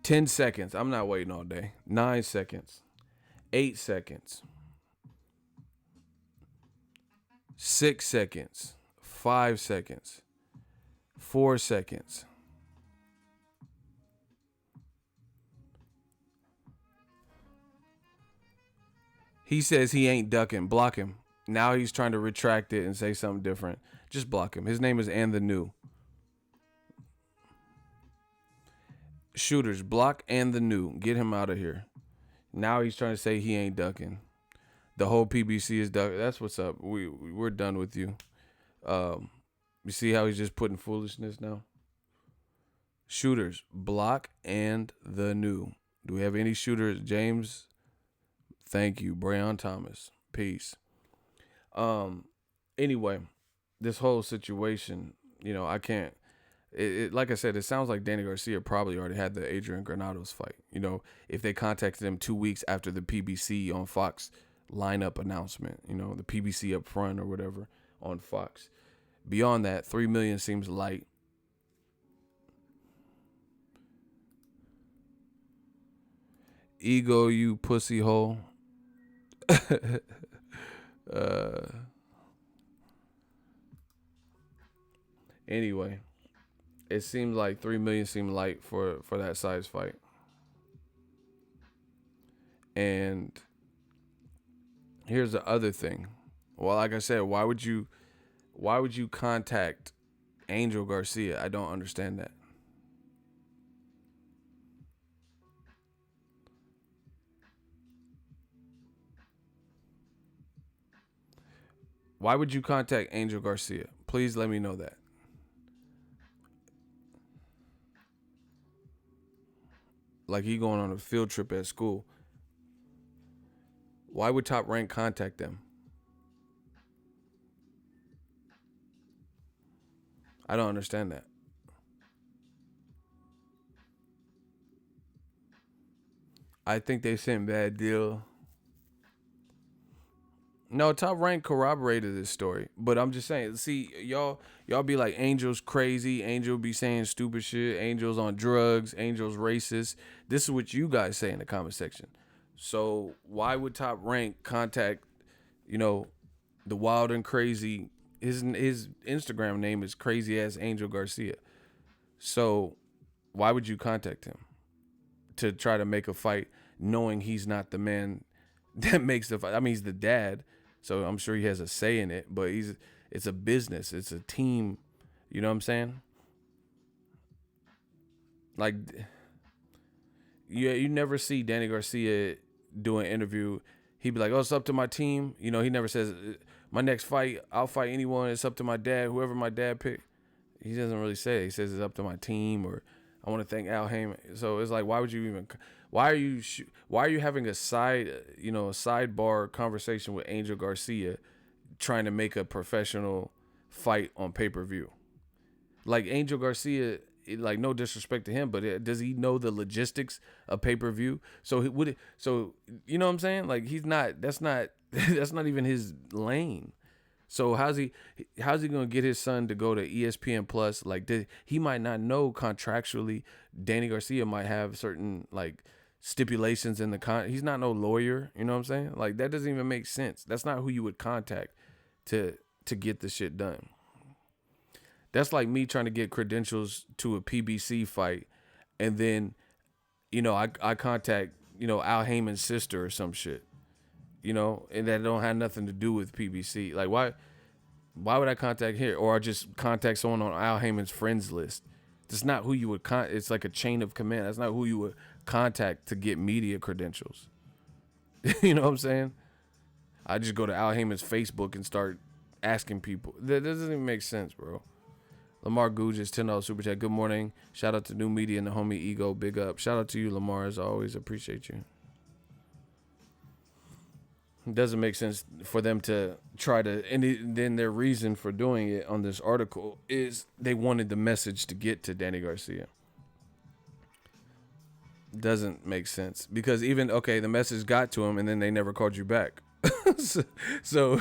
10 seconds. I'm not waiting all day. 9 seconds. 8 seconds. 6 seconds. 5 seconds. 4 seconds. He says he ain't ducking. Block him. Now he's trying to retract it and say something different. Just block him. His name is And the New. Shooters, block And the New. Get him out of here. Now he's trying to say he ain't ducking. The whole PBC is ducking. That's what's up. We're done with you. You see how he's just putting foolishness now? Shooters, block And the New. Do we have any shooters? James, thank you. Breon Thomas, peace. Anyway, this whole situation, I can't. Like I said, it sounds like Danny Garcia probably already had the Adrian Granados fight. If they contacted him 2 weeks after the PBC on Fox lineup announcement, the PBC up front or whatever on Fox. Beyond that, 3 million seems light. Ego, you pussy hole. Anyway, it seems like 3 million seemed light for that size fight. And here's the other thing. Well, like I said, why would you contact Angel Garcia. I don't understand that. Why would you contact Angel Garcia? Please let me know that. Like he going on a field trip at school. Why would Top Rank contact them? I don't understand that. I think they sent bad deal. No, Top Rank corroborated this story, but I'm just saying. See, y'all be like, Angel's crazy. Angel be saying stupid shit. Angel's on drugs. Angel's racist. This is what you guys say in the comment section. So why would Top Rank contact, you know, the wild and crazy? His Instagram name is crazy ass Angel Garcia. So why would you contact him to try to make a fight, knowing he's not the man that makes the fight? I mean, he's the dad, so I'm sure he has a say in it. But it's a business. It's a team. You know what I'm saying? Like, you never see Danny Garcia do an interview. He'd be like, "Oh, it's up to my team." You know, he never says, "My next fight, I'll fight anyone. It's up to my dad, whoever my dad picked." He doesn't really say it. He says it's up to my team, or I want to thank Al Heyman. So it's like, why would you even? Why are you having a sidebar conversation with Angel Garcia, trying to make a professional fight on pay-per-view? Like Angel Garcia, like no disrespect to him, but does he know the logistics of pay-per-view? So you know what I'm saying? Like he's not. That's not. That's not even his lane. So how's he gonna get his son to go to ESPN Plus? Like he might not know contractually. Danny Garcia might have certain like stipulations in the he's not no lawyer, you know what I'm saying? Like that doesn't even make sense. That's not who you would contact to get the shit done. That's like me trying to get credentials to a PBC fight, and then, you know, I contact, you know, Al Heyman's sister or some shit, you know, and that don't have nothing to do with PBC. Like why would I contact here, or I just contact someone on Al Heyman's friends list? That's not who you would it's like a chain of command. That's not who you would contact to get media credentials. You know what I'm saying? I just go to Al Heyman's Facebook and start asking people. That doesn't even make sense, bro. Lamar Gouges, $10 super chat. Good morning. Shout out to New Media and the homie Ego. Big up. Shout out to you, Lamar, as always. Appreciate you. It doesn't make sense for them to try to, and then their reason for doing it on this article is they wanted the message to get to Danny Garcia. Doesn't make sense because the message got to him and then they never called you back. so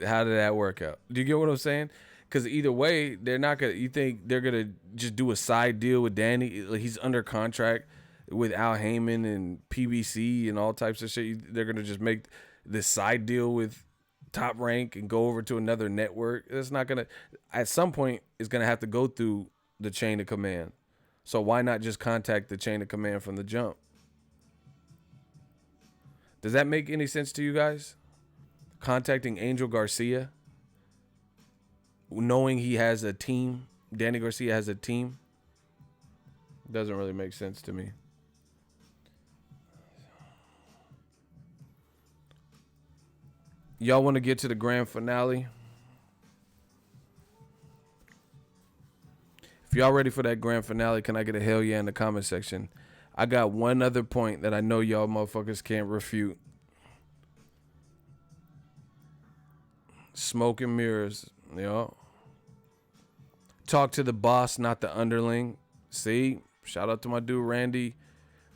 how did that work out? Do you get what I'm saying? Because either way, they're not gonna. You think they're gonna just do a side deal with Danny? Like he's under contract with Al Heyman and PBC and all types of shit. They're gonna just make this side deal with Top Rank and go over to another network. It's not gonna. At some point, it's gonna have to go through the chain of command. So why not just contact the chain of command from the jump? Does that make any sense to you guys? Contacting Angel Garcia, knowing he has a team, Danny Garcia has a team, doesn't really make sense to me. Y'all want to get to the grand finale? If y'all ready for that grand finale, can I get a hell yeah in the comment section? I got one other point that I know y'all motherfuckers can't refute. Smoke and mirrors, y'all. Talk to the boss, not the underling. See? Shout out to my dude Randy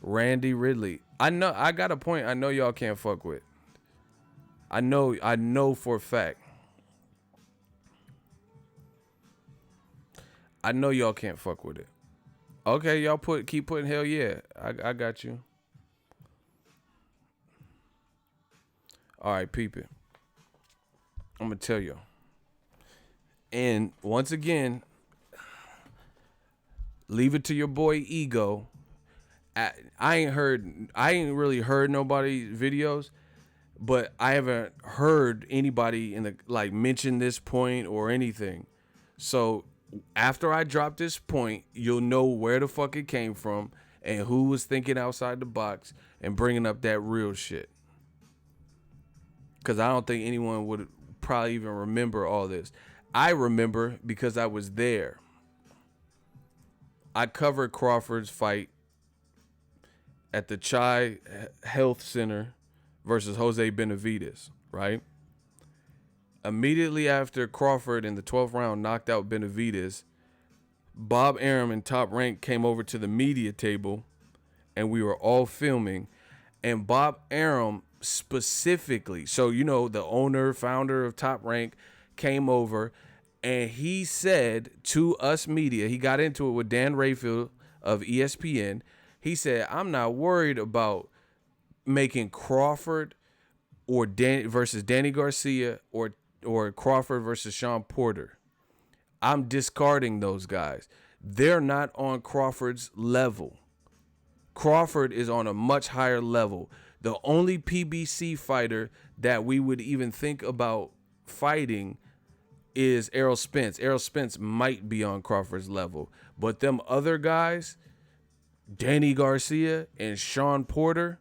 Ridley. I know I got a point I know y'all can't fuck with. I know for a fact. I know y'all can't fuck with it. Okay, y'all keep putting hell yeah. I got you. All right, peep it. I'm gonna tell you. And once again, leave it to your boy Ego. I ain't really heard nobody's videos, but I haven't heard anybody in the mention this point or anything. So After I drop this point, you'll know where the fuck it came from and who was thinking outside the box and bringing up that real shit. Because I don't think anyone would probably even remember all this. I remember because I was there. I covered Crawford's fight at the Chai Health Center versus Jose Benavidez, right? Immediately after Crawford in the 12th round knocked out Benavidez, Bob Arum and Top Rank came over to the media table and we were all filming. And Bob Arum specifically, so you know, the owner, founder of Top Rank came over and he said to us media, he got into it with Dan Rayfield of ESPN. He said, I'm not worried about making Crawford or versus Danny Garcia or Crawford versus Sean Porter. I'm discarding those guys. They're not on Crawford's level. Crawford is on a much higher level. The only PBC fighter that we would even think about fighting is Errol Spence. Errol Spence might be on Crawford's level. But them other guys, Danny Garcia and Sean Porter,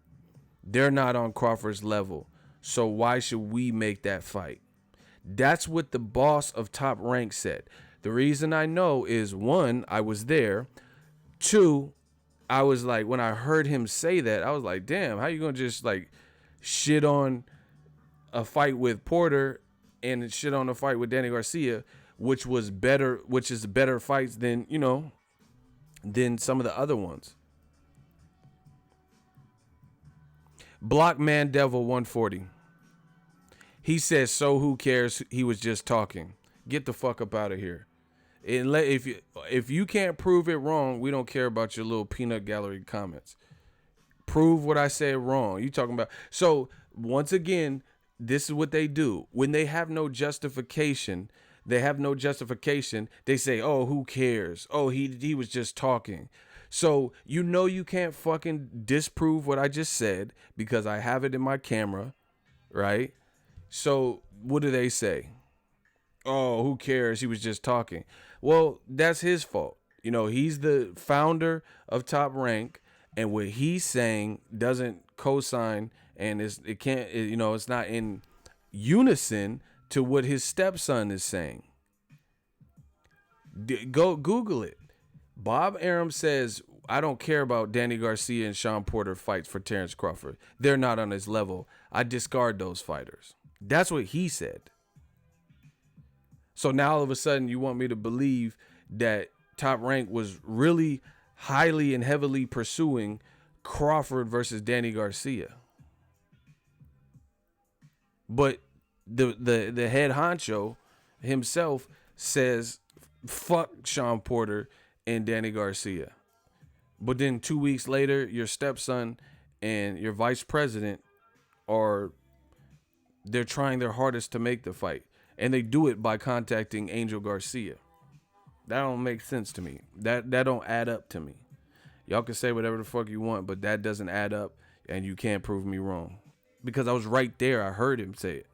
they're not on Crawford's level. So why should we make that fight? That's what the boss of Top Rank said. The reason I know is, one, I was there. Two, I was like, when I heard him say that, I was like, damn, how you gonna just like shit on a fight with Porter and shit on a fight with Danny Garcia, which is better fights than, you know, than some of the other ones. Blockman Devil 140. He says, so who cares? He was just talking. Get the fuck up out of here. And if you can't prove it wrong, we don't care about your little peanut gallery comments. Prove what I said wrong. You talking about. So once again, this is what they do. When they have no justification, they say, oh, who cares? Oh, he was just talking. So you know you can't fucking disprove what I just said because I have it in my camera, right? So what do they say? Oh, who cares? He was just talking. Well, that's his fault. You know, he's the founder of Top Rank, and what he's saying doesn't co-sign, and it's not in unison to what his stepson is saying. Go Google it. Bob Arum says, I don't care about Danny Garcia and Sean Porter fights for Terence Crawford. They're not on his level. I discard those fighters. That's what he said. So now all of a sudden you want me to believe that Top Rank was really highly and heavily pursuing Crawford versus Danny Garcia. But the head honcho himself says, fuck Sean Porter and Danny Garcia. But then 2 weeks later, your stepson and your vice president they're trying their hardest to make the fight. And they do it by contacting Angel Garcia. That don't make sense to me. That don't add up to me. Y'all can say whatever the fuck you want, but that doesn't add up, and you can't prove me wrong. Because I was right there. I heard him say it.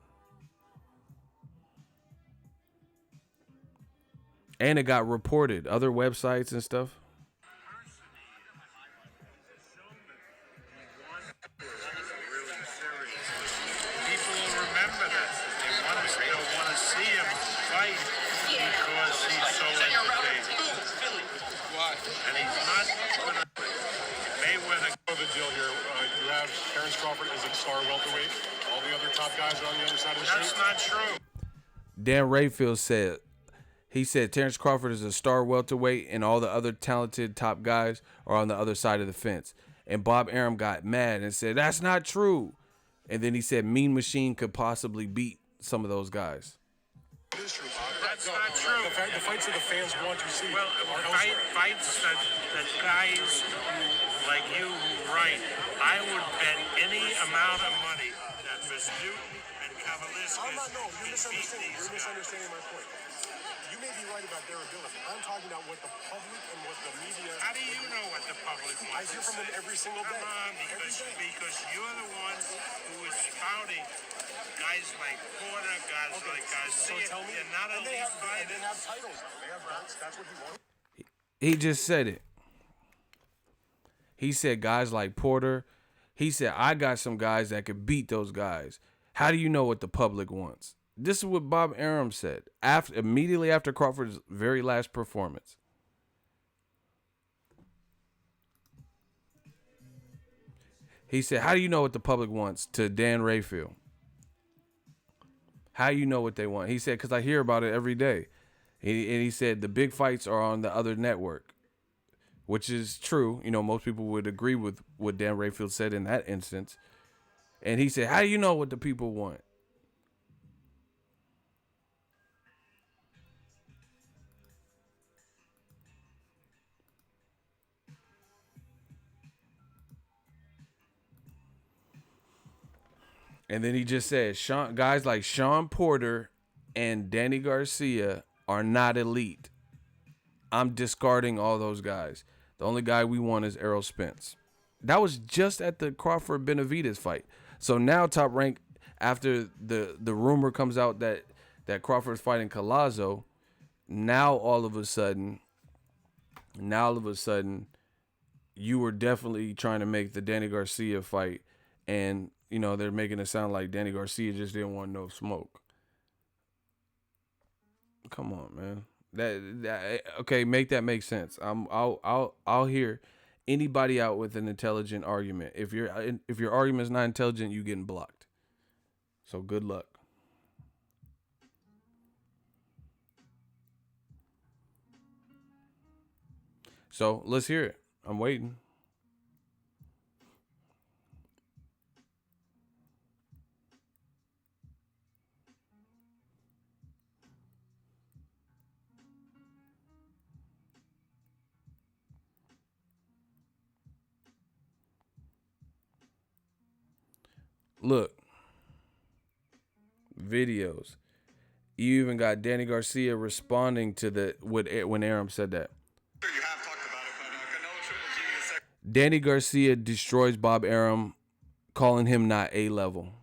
And it got reported. Other websites and stuff. Terence Crawford is a star welterweight. All the other top guys are on the other side of the street. That's not true. Dan Rayfield said Terence Crawford is a star welterweight and all the other talented top guys are on the other side of the fence. And Bob Arum got mad and said, that's not true. And then he said Mean Machine could possibly beat some of those guys. It is true, Bob. That's not true. The fights that the fans want to see. Well, fights that guys like you who write, I would bet any amount of money that Vesputin and Kavaliskis. You're misunderstanding my point. You may be right about their ability. I'm talking about what the public and what the media. How do you know what the public I wants? hear from them every single day. Come on, because you're the one who is spouting guys like Porter, guys like Garcia. So tell me, you're not a they elite have fighter. titles. They have belts. That's what he wants. He just said it. He said guys like Porter. He said, I got some guys that could beat those guys. How do you know what the public wants? This is what Bob Arum said immediately after Crawford's very last performance. He said, how do you know what the public wants to Dan Rayfield? How do you know what they want? He said, because I hear about it every day. And he said, the big fights are on the other network, which is true. You know, most people would agree with what Dan Rayfield said in that instance. And he said, how do you know what the people want? And then he just said, guys like Sean Porter and Danny Garcia are not elite. I'm discarding all those guys. The only guy we want is Errol Spence. That was just at the Crawford Benavidez fight. So now Top Rank, after the rumor comes out that Crawford's fighting Collazo, now all of a sudden, you were definitely trying to make the Danny Garcia fight, and you know, they're making it sound like Danny Garcia just didn't want no smoke. Come on, man. That okay, make that make sense. I'll hear anybody out with an intelligent argument. If your argument is not intelligent, you getting blocked. So good luck. So let's hear it. I'm waiting. Look, videos. You even got Danny Garcia responding to when Arum said that. You have talked about it, but Canelo Triple G is Danny Garcia destroys Bob Arum, calling him not A-level.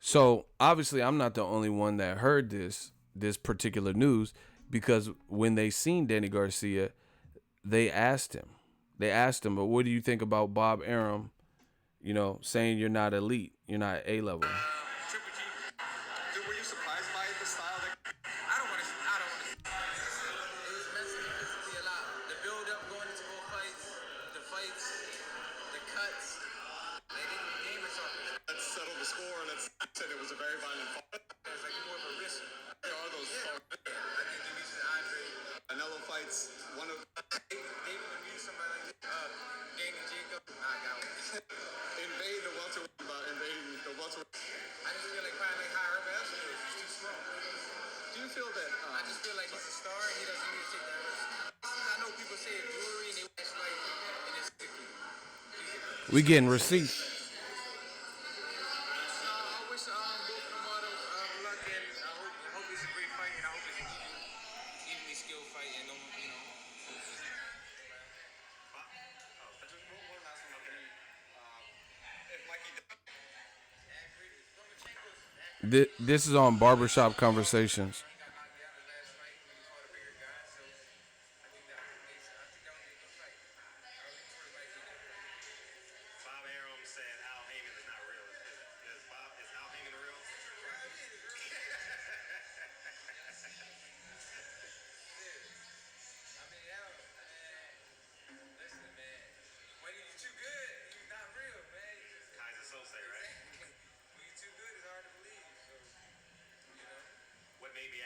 So obviously I'm not the only one that heard this particular news, because when they seen Danny Garcia, they asked him, but what do you think about Bob Arum, you know, saying you're not elite, you're not A-level? Triple G. Dude, were you surprised by the style? I don't want to. It was mentally a lot. The build up going into both fights, the cuts. They didn't game or something. Let's settle the score. Let's say it was a very violent fight. It was like more of a risk. There are those. I think Demetrius and Andre. Canelo fights. One of David Lemieux, somebody like this. Danny Jacob. I got one. Invade the welterweight. About invading the welterweight. I just feel like fighting like higher up else. He's too strong. Do you feel that? I just feel like he's a star and he doesn't need to take that risk. I know people say it's jewelry and they watch fight and it's sticky. We getting receipts. I wish both of them all the luck, and I hope it's a great fight, and I hope it's an evenly skilled fight, and no, you know. Just one last one, okay. If Mikey This is on Barbershop Conversations. Bob Arum said Al Heyman is not real. Is Al Heyman real? Listen, man. When you're too good, you're not real, man. Kaiser Sose, right? When you're too good, it's hard to believe. So, you know. What made me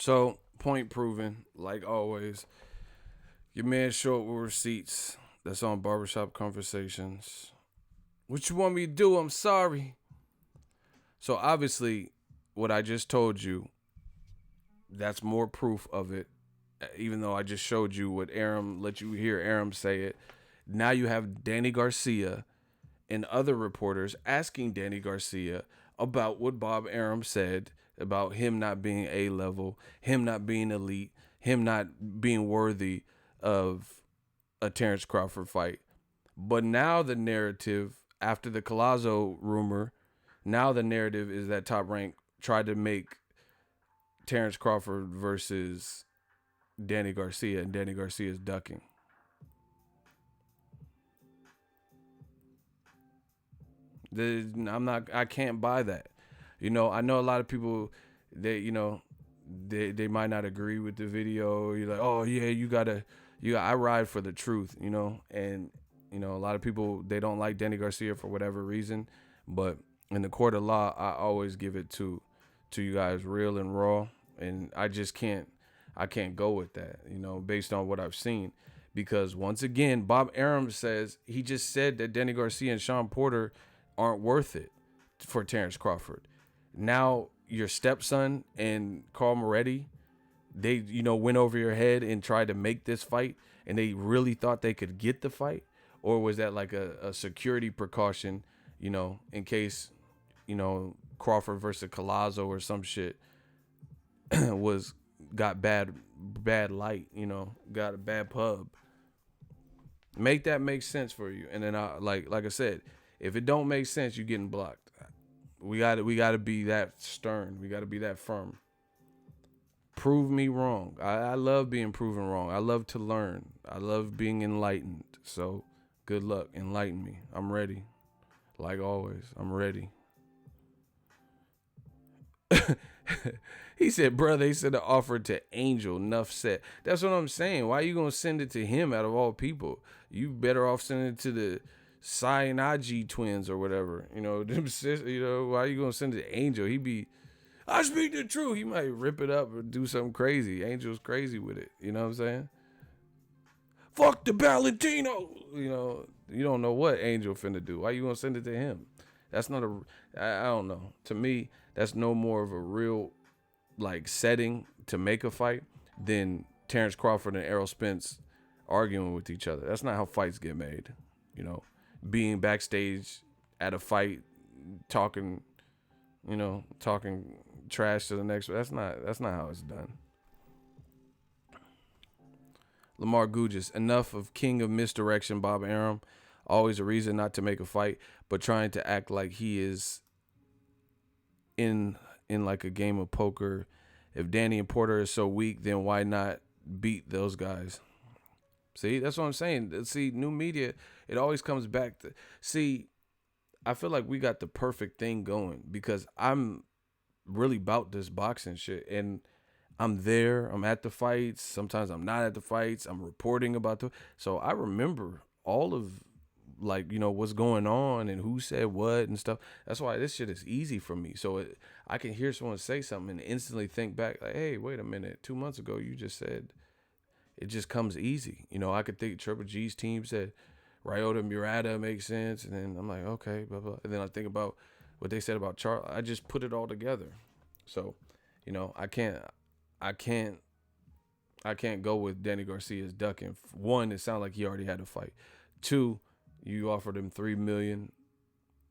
So, point proven, like always. Your man short with receipts. That's on Barbershop Conversations. What you want me to do? I'm sorry. So, obviously, what I just told you, that's more proof of it. Even though I just showed you what Arum, let you hear Arum say it. Now you have Danny Garcia and other reporters asking Danny Garcia about what Bob Arum said about him not being A-level, him not being elite, him not being worthy of a Terence Crawford fight. But now the narrative, after the Collazo rumor, now the narrative is that Top Rank tried to make Terence Crawford versus Danny Garcia, and Danny Garcia is ducking. I can't buy that. I know a lot of people, they might not agree with the video. You're like, oh yeah, I ride for the truth, and a lot of people, they don't like Danny Garcia for whatever reason, but in the court of law, I always give it to you guys real and raw, and I can't go with that, based on what I've seen. Because once again, Bob Arum says, he just said that Danny Garcia and Sean Porter aren't worth it for Terence Crawford. Now your stepson and Carl Moretti, they, went over your head and tried to make this fight, and they really thought they could get the fight? Or was that like a security precaution, in case, Crawford versus Collazo or some shit got bad light, got a bad pub. Make that make sense for you. And then like I said, if it don't make sense, you're getting blocked. We gotta be that stern. We gotta be that firm. Prove me wrong. I love being proven wrong. I love to learn. I love being enlightened. So good luck. Enlighten me. I'm ready. Like always, I'm ready. He said, bro, they sent an offer to Angel. Enough said. That's what I'm saying. Why are you going to send it to him out of all people? You better off sending it to the Sayanaji twins or whatever. Them sis, why are you going to send it to Angel? I speak the truth. He might rip it up or do something crazy. Angel's crazy with it. You know what I'm saying? Fuck the Valentino. You don't know what Angel finna do. Why you going to send it to him? That's not I don't know. To me, that's no more of a real setting to make a fight than Terence Crawford and Errol Spence arguing with each other. That's not how fights get made. Being backstage at a fight, talking trash to the next. That's not how it's done. Lamar Gugis, enough of king of misdirection, Bob Arum. Always a reason not to make a fight, but trying to act like he is in like a game of poker. If Danny and Porter is so weak, then why not beat those guys? See, that's what I'm saying. See, new media, it always comes back to, see, I feel like we got the perfect thing going because I'm really about this boxing shit, and I'm there, I'm at the fights. Sometimes I'm not at the fights. I'm reporting about so I remember all of what's going on and who said what and stuff. That's why this shit is easy for me. So I can hear someone say something and instantly think back like, hey, wait a minute. 2 months ago, you just said. It just comes easy. I could think Triple G's team said Ryota Murata makes sense. And then I'm like, okay, blah, blah. And then I think about what they said about Charles. I just put it all together. So, I can't go with Danny Garcia's ducking. One, it sounded like he already had a fight. Two, you offered him $3 million.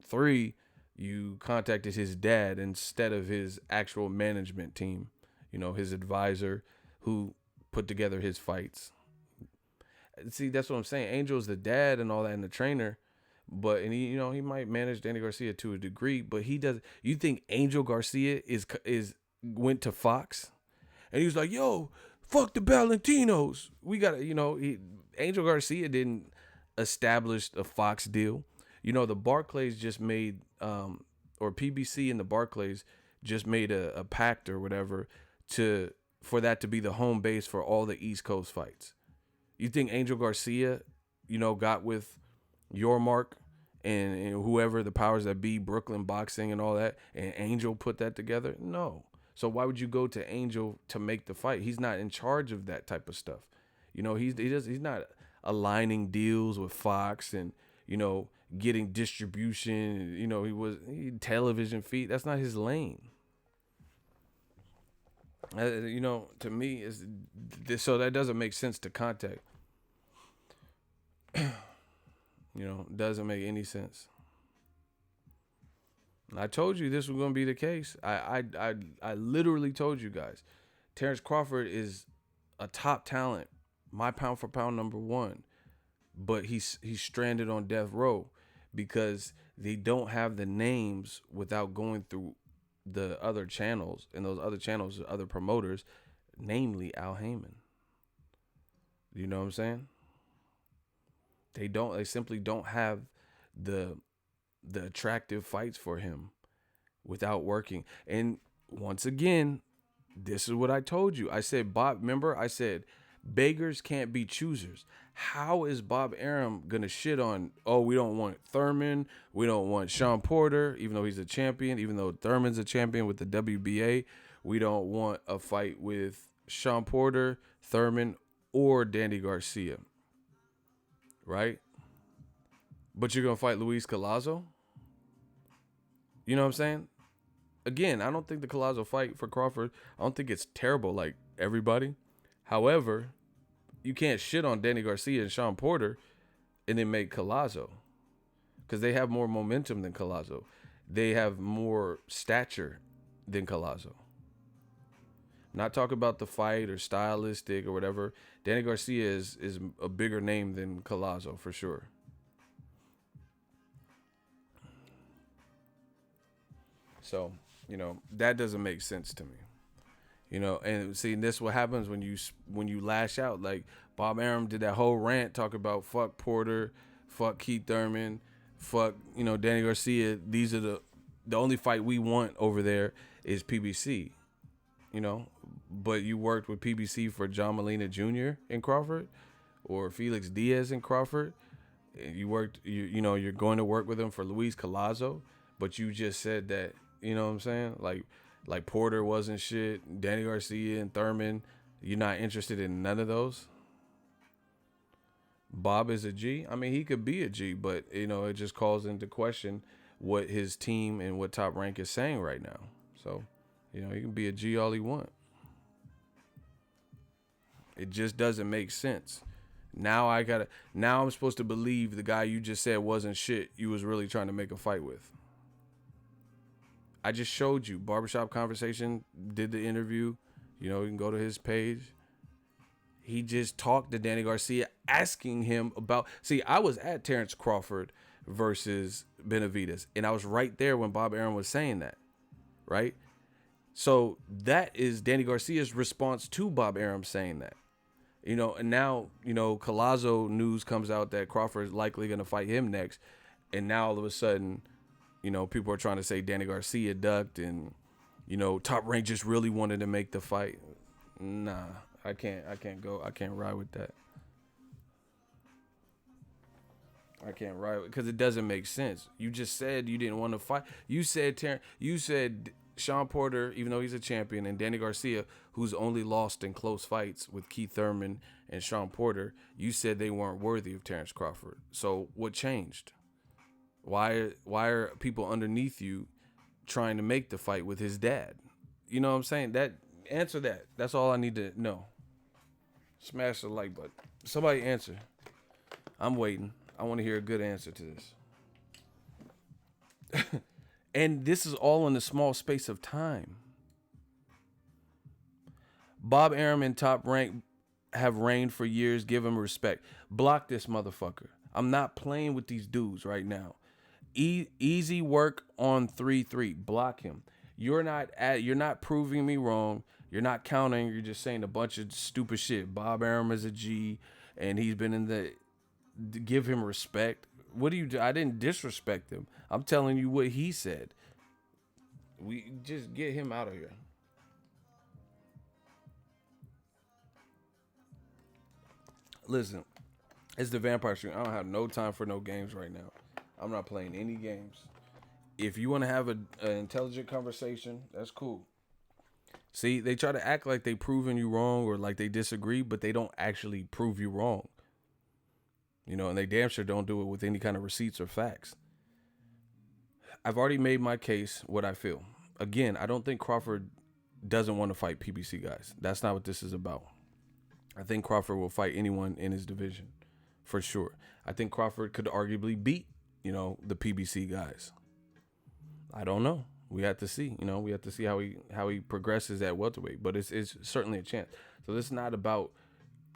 3, you contacted his dad instead of his actual management team. His advisor who put together his fights. See, that's what I'm saying. Angel's the dad and all that and the trainer, but he might manage Danny Garcia to a degree, but he does. You think Angel Garcia went to Fox and he was like, yo, fuck the Valentinos. We got to, Angel Garcia didn't establish a Fox deal. The Barclays just made, or PBC and the Barclays just made a pact or whatever for that to be the home base for all the East Coast fights. You think Angel Garcia, got with Your Mark and whoever the powers that be, Brooklyn Boxing and all that, and Angel put that together? No. So why would you go to Angel to make the fight? He's not in charge of that type of stuff. You know, he's not aligning deals with Fox and, you know, getting distribution. You know, television feed. That's not his lane. You know, to me, so that doesn't make sense to contact. You know, doesn't make any sense. I told you this was going to be the case. I literally told you guys. Terence Crawford is a top talent, my pound for pound number one, but he's stranded on death row because they don't have the names without going through the other channels, and those other channels are other promoters, namely Al Heyman. You know what I'm saying? They simply don't have the attractive fights for him without working. And once again, this is what I told you. I said, remember I said, beggars can't be choosers. How is Bob Arum going to shit on, we don't want Thurman, we don't want Sean Porter, even though he's a champion, even though Thurman's a champion with the WBA, we don't want a fight with Sean Porter, Thurman, or Danny Garcia. Right? But you're going to fight Luis Collazo? You know what I'm saying? Again, I don't think the Collazo fight for Crawford, I don't think it's terrible like everybody. However, you can't shit on Danny Garcia and Sean Porter and then make Collazo, because they have more momentum than Collazo. They have more stature than Collazo. Not talking about the fight or stylistic or whatever. Danny Garcia is a bigger name than Collazo for sure. So, you know, that doesn't make sense to me. You know, and see, this is what happens when you lash out. Like Bob Arum did that whole rant talking about fuck Porter, fuck Keith Thurman, fuck, you know, Danny Garcia. These are the only fight we want over there is PBC. You know, but you worked with PBC for John Molina Jr. in Crawford, or Felix Diaz in Crawford. You worked, you know, you're going to work with him for Luis Collazo, but you just said that, you know what I'm saying? Like Porter wasn't shit, Danny Garcia and Thurman, you're not interested in none of those. Bob is a G. I mean, he could be a G, but, you know, it just calls into question what his team and what Top Rank is saying right now. So, you know, he can be a G all he want. It just doesn't make sense. Now I'm supposed to believe the guy you just said wasn't shit you was really trying to make a fight with. I just showed you. Barbershop Conversation did the interview. You know, you can go to his page. He just talked to Danny Garcia, asking him about... See, I was at Terence Crawford versus Benavidez, and I was right there when Bob Arum was saying that, right? So that is Danny Garcia's response to Bob Arum saying that. You know, and now, you know, Collazo news comes out that Crawford is likely going to fight him next, and now all of a sudden... You know, people are trying to say Danny Garcia ducked and, you know, Top Rank just really wanted to make the fight. Nah, I can't ride with that. I can't ride with, because it doesn't make sense. You just said you didn't want to fight. You said Sean Porter, even though he's a champion, and Danny Garcia, who's only lost in close fights with Keith Thurman and Sean Porter, you said they weren't worthy of Terence Crawford. So what changed? Why are people underneath you trying to make the fight with his dad? You know what I'm saying? Answer that. That's all I need to know. Smash the like button. Somebody answer. I'm waiting. I want to hear a good answer to this. And this is all in a small space of time. Bob Arum and Top Rank have reigned for years. Give him respect. Block this motherfucker. I'm not playing with these dudes right now. Easy work on 3-3. Block him. You're not proving me wrong. You're not counting. You're just saying a bunch of stupid shit. Bob Arum is a G, and he's been in the... Give him respect. What do you do? I didn't disrespect him. I'm telling you what he said. We just get him out of here. Listen, it's the Vampire Stream. I don't have no time for no games right now. I'm not playing any games. If you want to have an intelligent conversation, that's cool. See, they try to act like they proving you wrong or like they disagree, but they don't actually prove you wrong. You know, and they damn sure don't do it with any kind of receipts or facts. I've already made my case what I feel. Again, I don't think Crawford doesn't want to fight PBC guys. That's not what this is about. I think Crawford will fight anyone in his division, for sure. I think Crawford could arguably beat, the PBC guys. I don't know. We have to see. We have to see how he progresses at welterweight. But it's certainly a chance. So this is not about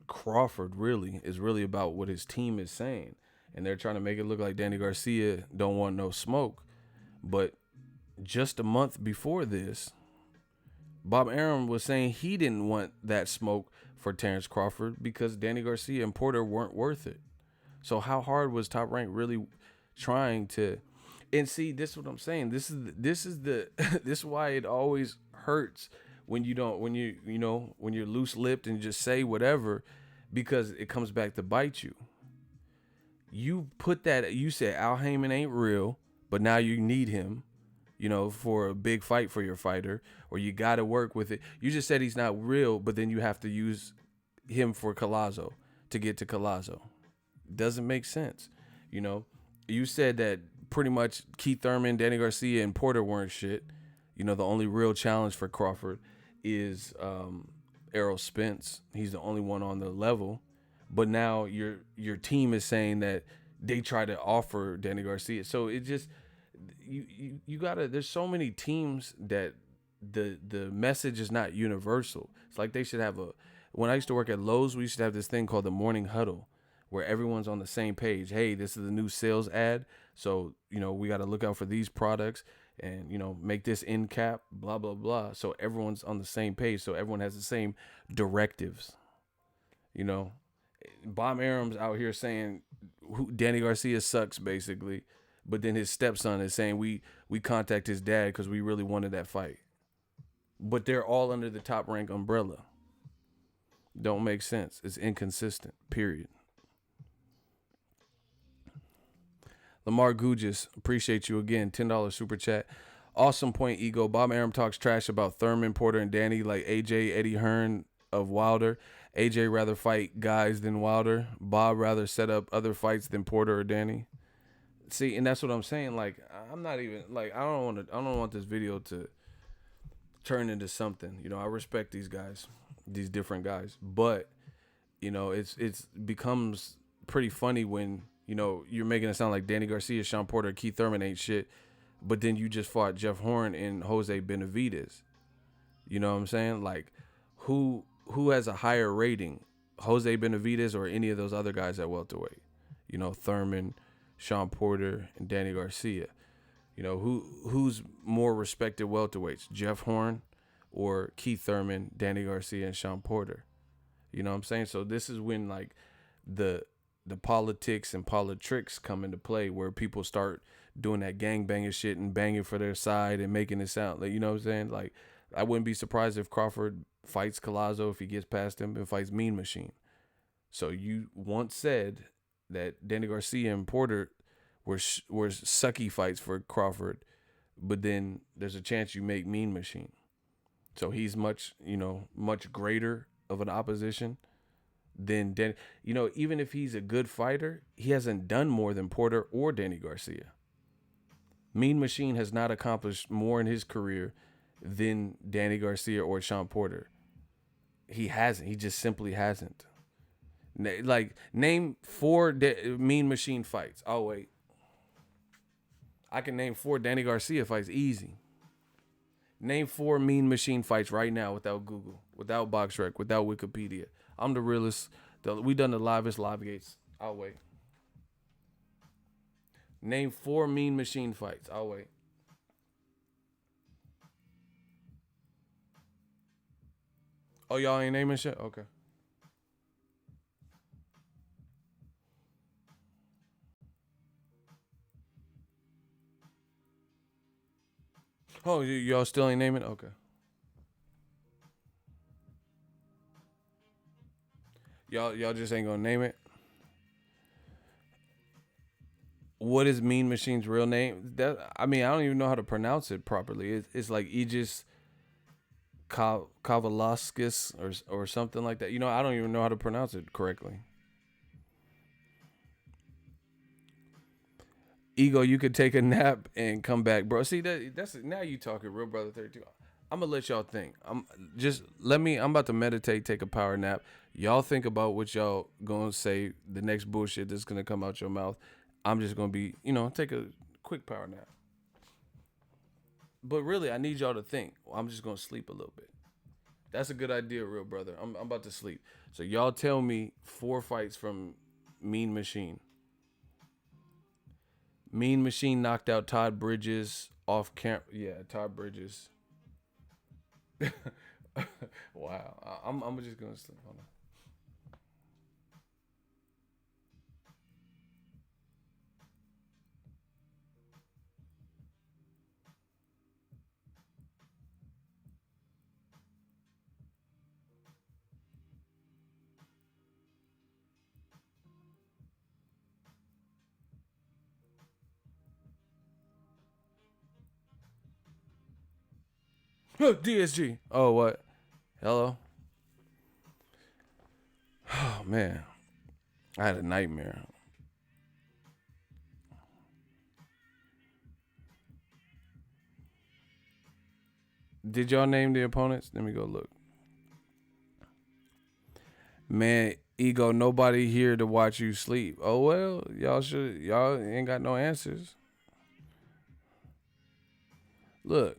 Crawford, really. It's really about what his team is saying. And they're trying to make it look like Danny Garcia don't want no smoke. But just a month before this, Bob Arum was saying he didn't want that smoke for Terence Crawford because Danny Garcia and Porter weren't worth it. So how hard was Top Rank really trying to? And see, this is what I'm saying. This is why it always hurts when you're loose-lipped and just say whatever, because it comes back to bite you. You said Al Heyman ain't real, but now you need him, for a big fight for your fighter, or you got to work with it. You just said he's not real, but then you have to use him for Collazo to get to Collazo. Doesn't make sense. You said that pretty much Keith Thurman, Danny Garcia, and Porter weren't shit. The only real challenge for Crawford is Errol Spence. He's the only one on the level. But now your team is saying that they try to offer Danny Garcia. So it just you gotta. There's so many teams that the message is not universal. It's like they should have when I used to work at Lowe's, we used to have this thing called the morning huddle, where everyone's on the same page. Hey, this is the new sales ad. So, we got to look out for these products and, make this end cap, blah, blah, blah. So everyone's on the same page. So everyone has the same directives. Bob Arum's out here saying Danny Garcia sucks, basically. But then his stepson is saying we contact his dad because we really wanted that fight. But they're all under the Top Rank umbrella. Don't make sense. It's inconsistent, period. Lamar Gugis, appreciate you again. $10 super chat. Awesome point, Ego. Bob Arum talks trash about Thurman, Porter, and Danny like AJ, Eddie Hearn of Wilder. AJ rather fight guys than Wilder. Bob rather set up other fights than Porter or Danny. See, and that's what I'm saying. Like, I'm not even like I don't want this video to turn into something. I respect these guys, these different guys, but it's becomes pretty funny when you're making it sound like Danny Garcia, Sean Porter, Keith Thurman ain't shit, but then you just fought Jeff Horn and Jose Benavidez. You know what I'm saying? Like, who has a higher rating, Jose Benavidez or any of those other guys at welterweight? Thurman, Sean Porter, and Danny Garcia. Who's more respected welterweights, Jeff Horn or Keith Thurman, Danny Garcia, and Sean Porter? You know what I'm saying? So this is when like the politics and politricks come into play, where people start doing that gangbanging shit and banging for their side and making it sound like, you know what I'm saying? Like, I wouldn't be surprised if Crawford fights Collazo if he gets past him and fights Mean Machine. So you once said that Danny Garcia and Porter were sucky fights for Crawford, but then there's a chance you make Mean Machine. So he's much greater of an opposition than Danny. Even if he's a good fighter, he hasn't done more than Porter or Danny Garcia. Mean Machine has not accomplished more in his career than Danny Garcia or Sean Porter. He hasn't. He just simply hasn't. Like, name 4 Mean Machine fights. Oh, wait. I can name 4 Danny Garcia fights easy. Name 4 Mean Machine fights right now without Google, without BoxRec, without Wikipedia. I'm the realest. We done the livest live gates. I'll wait. Name 4 Mean Machine fights. I'll wait. Oh, y'all ain't naming shit? Okay. Oh, y'all still ain't naming? Okay. Y'all just ain't gonna name it? What is Mean Machine's real name? I don't even know how to pronounce it properly. It's like Aegis Kavalaskis or something like that. You know, I don't even know how to pronounce it correctly. Ego, you could take a nap and come back, bro. See that's now you talking, real brother 32. I'm gonna let y'all think. I'm about to meditate, take a power nap. Y'all think about what y'all gonna say, the next bullshit that's gonna come out your mouth. I'm just gonna be, take a quick power nap. But really, I need y'all to think. I'm just gonna sleep a little bit. That's a good idea, real brother. I'm about to sleep. So y'all tell me 4 fights from Mean Machine. Mean Machine knocked out Todd Bridges off camera. Yeah, Todd Bridges. Wow. I'm just gonna sleep. Hold on. DSG. Oh, what? Hello? Oh, man. I had a nightmare. Did y'all name the opponents? Let me go look. Man, Ego, nobody here to watch you sleep. Oh, well, y'all ain't got no answers. Look.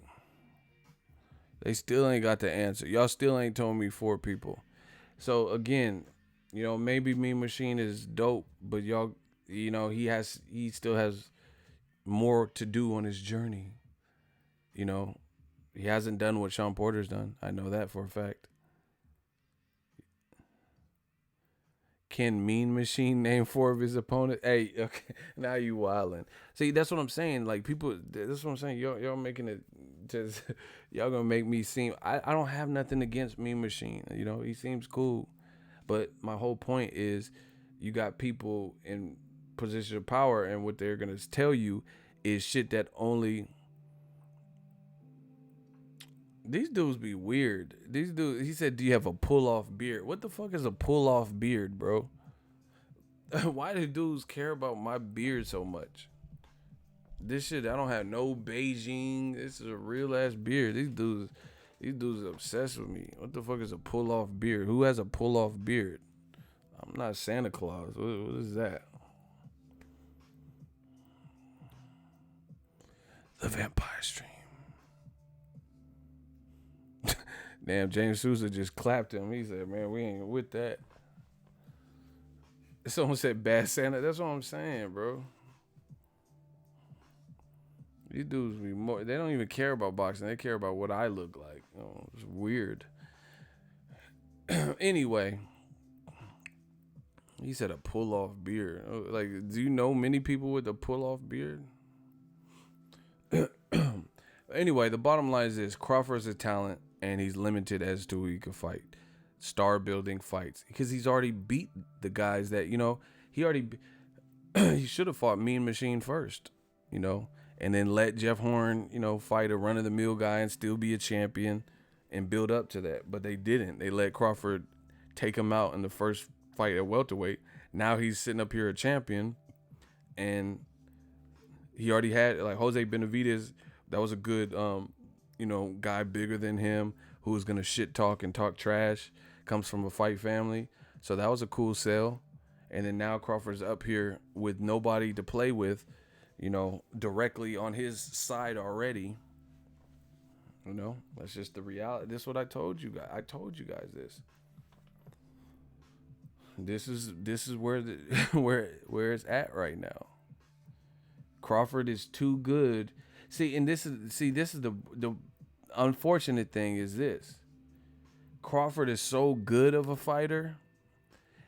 They still ain't got the answer. Y'all still ain't told me 4 people. So again, maybe Mean Machine is dope, but y'all, he still has more to do on his journey. He hasn't done what Sean Porter's done. I know that for a fact. Can Mean Machine name 4 of his opponents? Hey, okay, now you wildin'. See, that's what I'm saying. Like, people, that's what I'm saying. Y'all making it just, y'all gonna make me seem, I don't have nothing against Mean Machine. He seems cool. But my whole point is, you got people in position of power, and what they're gonna tell you is shit that only, these dudes be weird. These dudes, he said, do you have a pull-off beard? What the fuck is a pull-off beard, bro? Why do dudes care about my beard so much? This shit, I don't have no Beijing. This is a real-ass beard. These dudes are obsessed with me. What the fuck is a pull-off beard? Who has a pull-off beard? I'm not Santa Claus. What is that? The Vampire Stream. Damn, James Sousa just clapped him. He said, man, we ain't with that. Someone said bad Santa. That's what I'm saying, bro. These dudes be more, they don't even care about boxing. They care about what I look like. It's weird. Anyway, he said a pull-off beard. Like, do you know many people with a pull-off beard? Anyway, the bottom line is this. Crawford's a talent, and he's limited as to who he can fight. Star building fights. Because he's already beat the guys that, he should have fought Mean Machine first, and then let Jeff Horn, fight a run-of-the-mill guy and still be a champion and build up to that. But they didn't. They let Crawford take him out in the first fight at welterweight. Now he's sitting up here a champion, and he already had, like, Jose Benavidez. That was a good, guy bigger than him who was going to shit talk and talk trash, comes from a fight family. So that was a cool sell. And then now Crawford's up here with nobody to play with, directly on his side already. That's just the reality. This is what I told you guys. I told you guys this. This is where where it's at right now. Crawford is too good. This is the unfortunate thing is this. Crawford is so good of a fighter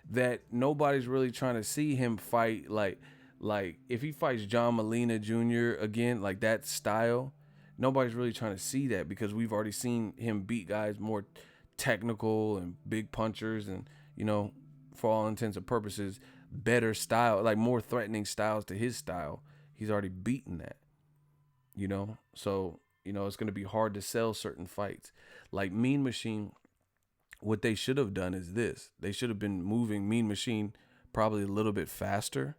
that nobody's really trying to see him fight like if he fights John Molina Jr. again, like that style, nobody's really trying to see that because we've already seen him beat guys more technical and big punchers and, for all intents and purposes, better style, like more threatening styles to his style. He's already beaten that, So it's going to be hard to sell certain fights. Like Mean Machine, what they should have done is this. They should have been moving Mean Machine probably a little bit faster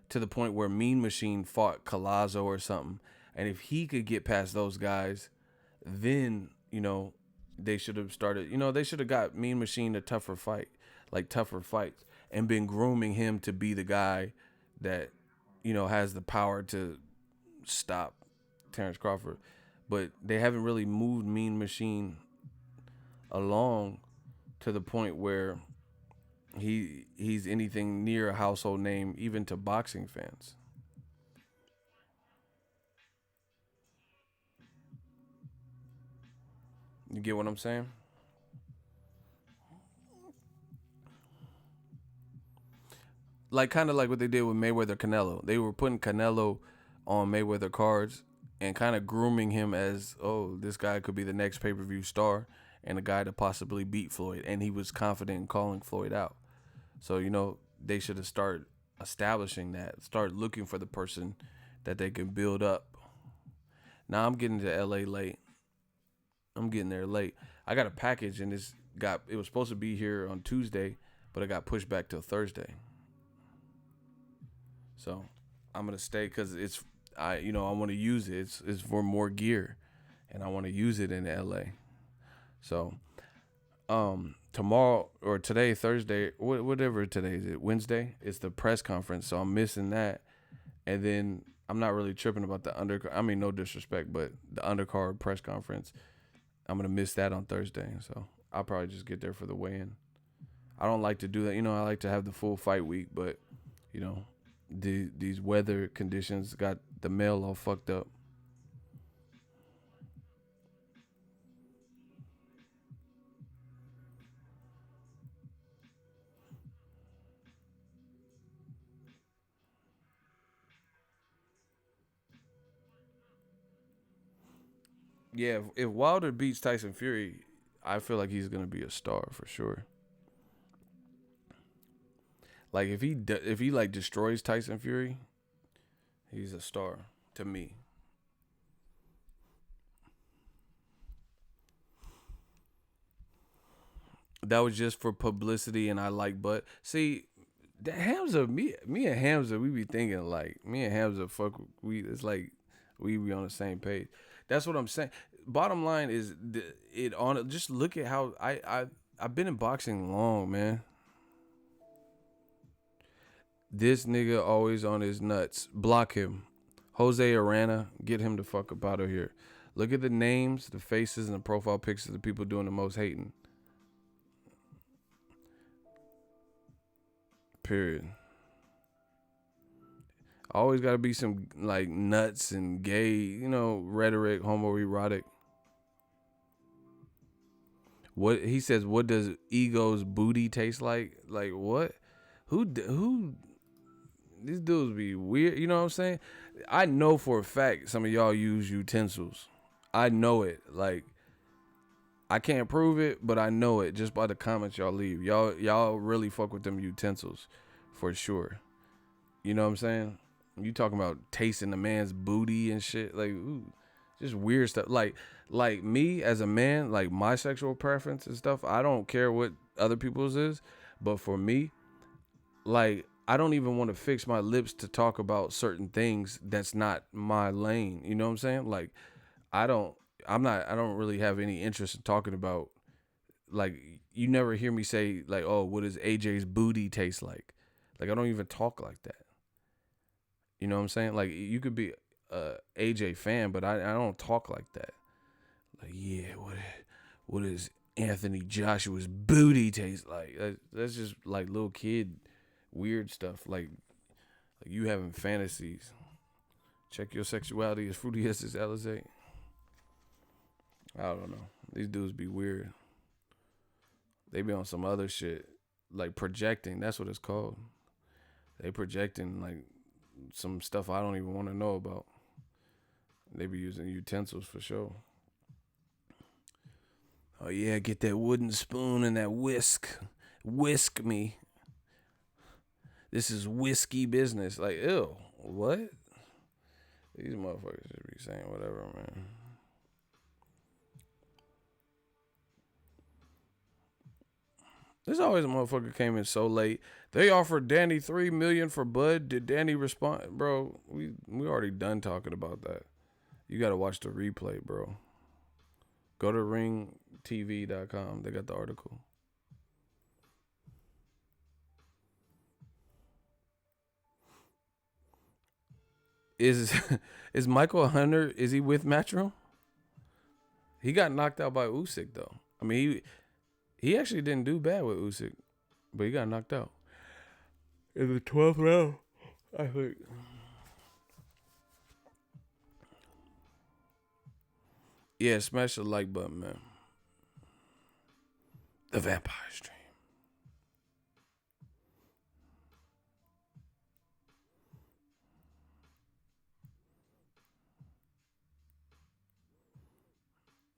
to the point where Mean Machine fought Collazo or something. And if he could get past those guys, then, they should have started, they should have got Mean Machine a tougher fights, and been grooming him to be the guy that, has the power to stop Terence Crawford. But they haven't really moved Mean Machine along to the point where he's anything near a household name, even to boxing fans. You get what I'm saying? Like kind of like what they did with Mayweather Canelo. They were putting Canelo on Mayweather cards and kind of grooming him as, oh, this guy could be the next pay-per-view star and a guy to possibly beat Floyd. And he was confident in calling Floyd out. So, they should have started establishing that. Start looking for the person that they can build up. Now I'm getting to LA late. I'm getting there late. I got a package and it was supposed to be here on Tuesday, but it got pushed back till Thursday. So I'm gonna stay because I want to use it. It's for more gear, and I want to use it in LA. So tomorrow or today, Thursday, whatever today is, it Wednesday, it's the press conference. So I'm missing that, and then I'm not really tripping about the undercard. I mean, no disrespect, but the undercard press conference, I'm gonna miss that on Thursday. So I'll probably just get there for the weigh-in. I don't like to do that. I like to have the full fight week, but these weather conditions got the mail all fucked up. Yeah, if Wilder beats Tyson Fury, I feel like he's gonna be a star for sure. Like if he like destroys Tyson Fury, he's a star to me. That was just for publicity, and I like, but see, that Hamza, me and Hamza, we be thinking like me and Hamza, fuck, it's like we be on the same page. That's what I'm saying. Bottom line is just look at how I've been in boxing long, man. This nigga always on his nuts. Block him. Jose Arana, get him the fuck up out of here. Look at the names, the faces, and the profile pictures of the people doing the most hating. Period. Always got to be some like nuts and gay, rhetoric, homoerotic. What he says? What does Ego's booty taste like? Like what? Who? These dudes be weird. You know what I'm saying? I know for a fact some of y'all use utensils. I know it. Like I can't prove it, but I know it just by the comments y'all leave. Y'all really fuck with them utensils for sure. You know what I'm saying? You talking about tasting a man's booty and shit, like ooh, just weird stuff. Like me as a man, like my sexual preference and stuff, I don't care what other people's is, but for me, like I don't even want to fix my lips to talk about certain things that's not my lane. You know what I'm saying? Like I don't really have any interest in talking about, like, you never hear me say like, oh, what does AJ's booty taste like? Like I don't even talk like that. You know what I'm saying? Like you could be a AJ fan, but I don't talk like that. Like, yeah, what does Anthony Joshua's booty taste like? That's just like little kid weird stuff. Like you having fantasies. Check your sexuality as fruity as this Alizé. I don't know. These dudes be weird. They be on some other shit. Like projecting. That's what it's called. They projecting like some stuff I don't even want to know about. They be using utensils for sure. Oh yeah, get that wooden spoon and that whisk. Whisk me. This is whiskey business. Like, ew, what? These motherfuckers just be saying whatever, man. There's always a motherfucker came in so late. They offered Danny $3 million for Bud. Did Danny respond? Bro, we already done talking about that. You got to watch the replay, bro. Go to ringtv.com. They got the article. Is Michael Hunter, is he with Matchroom? He got knocked out by Usyk, though. I mean, he actually didn't do bad with Usyk, but he got knocked out in the 12th round, I think. Yeah, smash the like button, man. The Vampire Stream.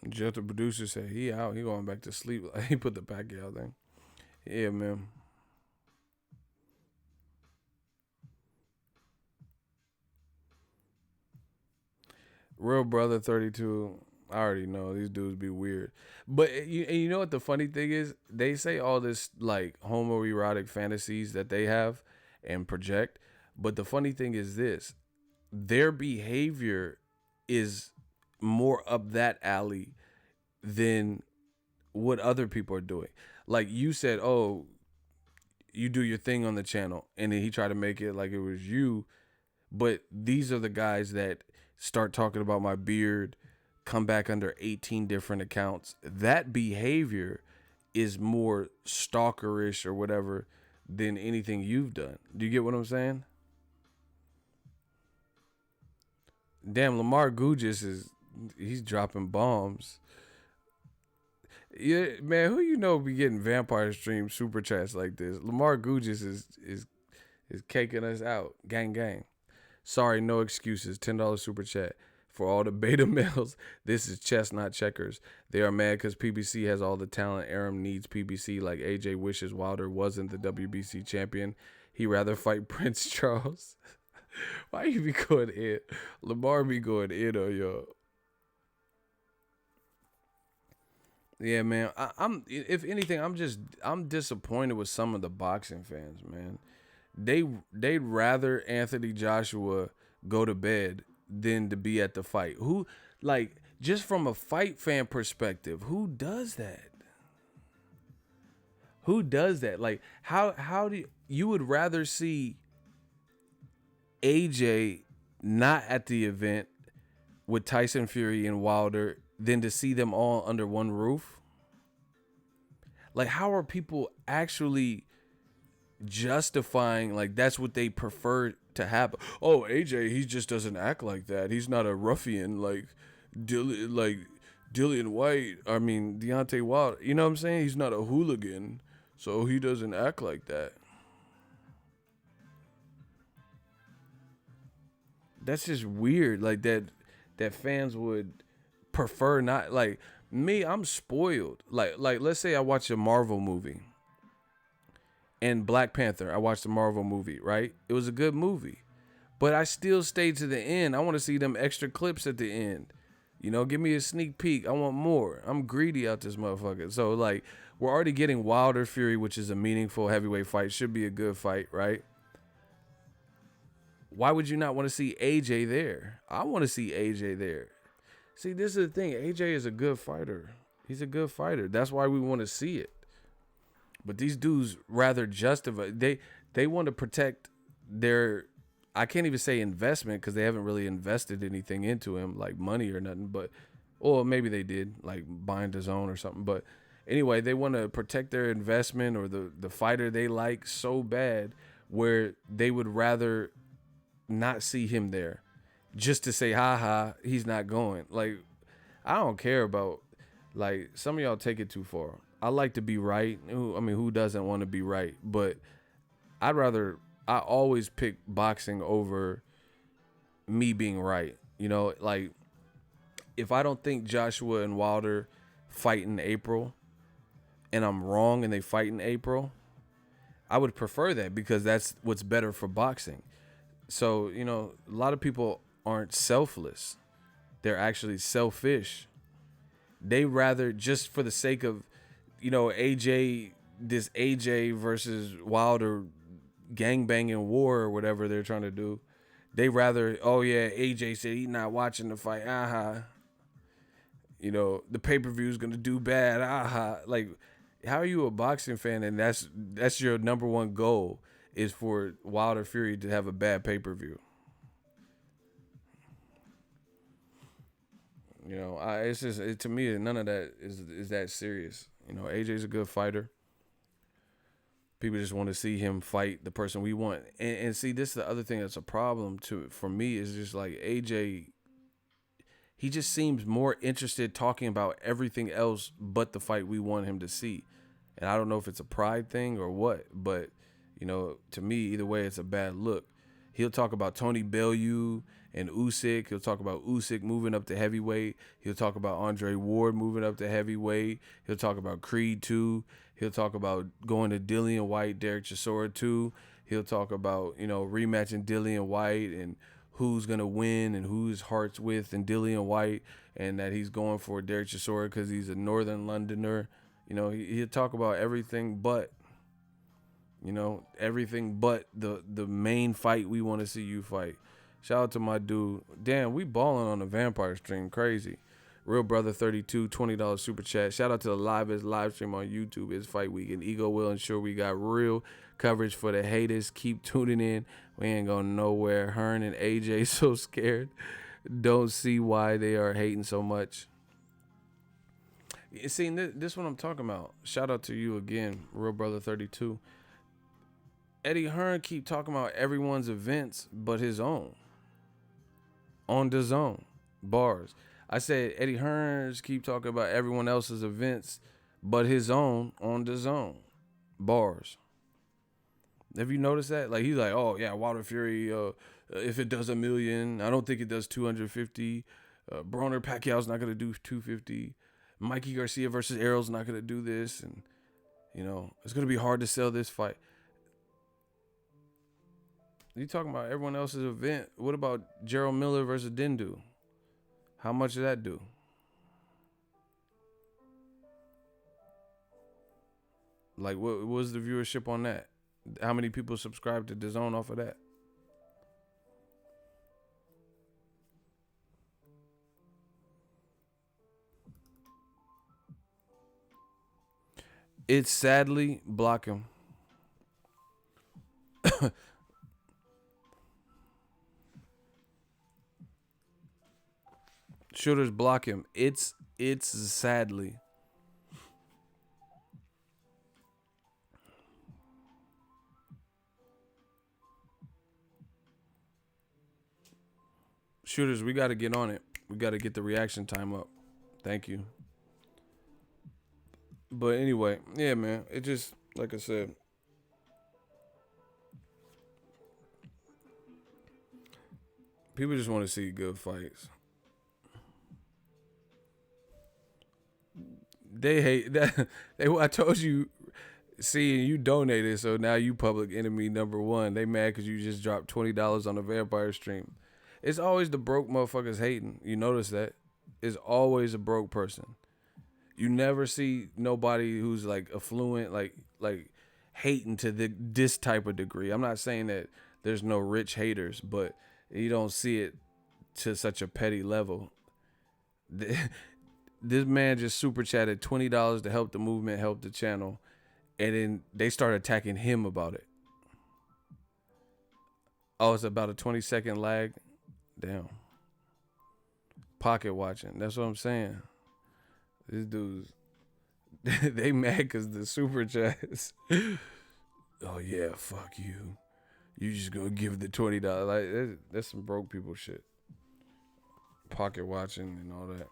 Just the producer said he out. He going back to sleep. He put the Pacquiao thing. Yeah, man. Real Brother 32. I already know these dudes be weird. But you know what the funny thing is? They say all this like homoerotic fantasies that they have and project. But the funny thing is this. Their behavior is more up that alley than what other people are doing. Like you said, oh, you do your thing on the channel, and then he tried to make it like it was you. But these are the guys that start talking about my beard, come back under 18 different accounts. That behavior is more stalkerish or whatever than anything you've done. Do you get what I'm saying? Damn, Lamar Gugis he's dropping bombs. Yeah, man, who you know be getting Vampire Stream super chats like this? Lamar Gugis is caking us out. Gang, gang. Sorry, no excuses. $10 super chat. For all the beta males, this is chess, not checkers. They are mad because PBC has all the talent. Arum needs PBC like AJ wishes Wilder wasn't the WBC champion. He rather fight Prince Charles. Why you be going in? Lamar be going in on y'all. Yeah, man. I'm if anything, I'm disappointed with some of the boxing fans, man. They'd rather Anthony Joshua go to bed than to be at the fight. Who, like, just from a fight fan perspective, who does that? Who does that? Like, how do you would rather see AJ not at the event with Tyson Fury and Wilder than to see them all under one roof? Like, how are people actually justifying like that's what they prefer to happen? Oh, AJ, he just doesn't act like that. He's not a ruffian like Dillian White. I mean, Deontay Wilder. You know what I'm saying? He's not a hooligan, so he doesn't act like that. That's just weird. Like that fans would prefer not. Like me, I'm spoiled. Like let's say I watch a Marvel movie. And Black Panther, I watched the Marvel movie, right? It was a good movie. But I still stayed to the end. I want to see them extra clips at the end. You know, give me a sneak peek. I want more. I'm greedy out this motherfucker. So, like, we're already getting Wilder Fury, which is a meaningful heavyweight fight. Should be a good fight, right? Why would you not want to see AJ there? I want to see AJ there. See, this is the thing. AJ is a good fighter. He's a good fighter. That's why we want to see it. But these dudes rather justify. They want to protect their, I can't even say investment because they haven't really invested anything into him, like money or nothing. But, or maybe they did, like buying DAZN or something. But anyway, they want to protect their investment or the fighter they like so bad where they would rather not see him there just to say, ha, he's not going. Like, I don't care about, like, some of y'all take it too far. I like to be right. Who doesn't want to be right? But I always pick boxing over me being right. You know, like, if I don't think Joshua and Wilder fight in April and I'm wrong and they fight in April, I would prefer that because that's what's better for boxing. So, you know, a lot of people aren't selfless. They're actually selfish. They rather, just for the sake of, you know, AJ this AJ versus Wilder gangbanging war or whatever they're trying to do. They rather, oh yeah, AJ said he's not watching the fight. You know, the pay-per-view is gonna do bad. Like, how are you a boxing fan and that's your number one goal is for Wilder Fury to have a bad pay-per-view? You know, it's just to me none of that is that serious. You know, AJ's a good fighter. People just want to see him fight the person we want. And see, this is the other thing that's a problem for me is just like AJ, he just seems more interested talking about everything else but the fight we want him to see. And I don't know if it's a pride thing or what, but, you know, to me, either way, it's a bad look. He'll talk about Tony Bellew and Usyk. He'll talk about Usyk moving up to heavyweight. He'll talk about Andre Ward moving up to heavyweight. He'll talk about Creed 2. He'll talk about going to Dillian White, Derek Chisora 2. He'll talk about, you know, rematching Dillian White and who's going to win and who his heart's with and Dillian White, and that he's going for Derek Chisora because he's a Northern Londoner. You know, he'll talk about everything but, you know, everything but the main fight we want to see you fight. Shout out to my dude. Damn, we balling on the Vampire stream. Crazy. Real Brother 32, $20 super chat. Shout out to the livest live stream on YouTube. It's Fight Week, and Ego will ensure we got real coverage for the haters. Keep tuning in. We ain't going nowhere. Hearn and AJ so scared. Don't see why they are hating so much. You see, this is what I'm talking about. Shout out to you again, Real Brother 32. Eddie Hearn keep talking about everyone's events but his own. On DAZN. Bars. I said Eddie Hearns keep talking about everyone else's events but his own on DAZN. Bars. Have you noticed that? Like, he's like, oh, yeah, Wilder Fury, if it does 1 million, I don't think it does 250. Broner Pacquiao's not going to do 250. Mikey Garcia versus Errol's not going to do this. And, you know, it's going to be hard to sell this fight. You talking about everyone else's event. What about Gerald Miller versus Dindu? How much did that do? Like, what was the viewership on that? How many people subscribed to DAZN off of that? It's sadly block him. Shooters block him. It's sadly. Shooters, we got to get on it. We got to get the reaction time up. Thank you. But anyway, yeah, man. It just, like I said, people just want to see good fights. They hate that. I told you, seeing you donated, so now you public enemy number one. They mad because you just dropped $20 on a vampire stream. It's always the broke motherfuckers hating. You notice that? It's always a broke person. You never see nobody who's like affluent, like hating to this type of degree. I'm not saying that there's no rich haters, but you don't see it to such a petty level. This man just super chatted $20 to help the movement, help the channel, and then they start attacking him about it. Oh, it's about a 20-second lag. Damn. Pocket watching. That's what I'm saying. These dudes, they mad because the super chats. Oh yeah, fuck you. You just gonna give the $20. Like that's some broke people shit. Pocket watching and all that.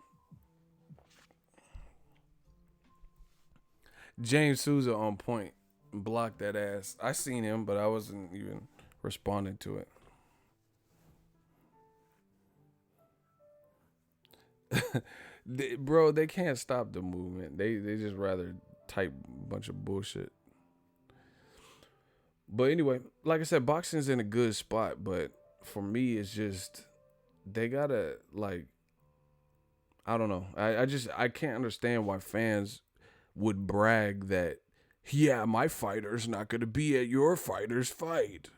James Souza on point. Blocked that ass. I seen him, but I wasn't even responding to it. They can't stop the movement. They just rather type a bunch of bullshit. But anyway, like I said, boxing's in a good spot, but for me, it's just they gotta, like, I don't know. I can't understand why fans would brag that Yeah, my fighter's not going to be at your fighter's fight.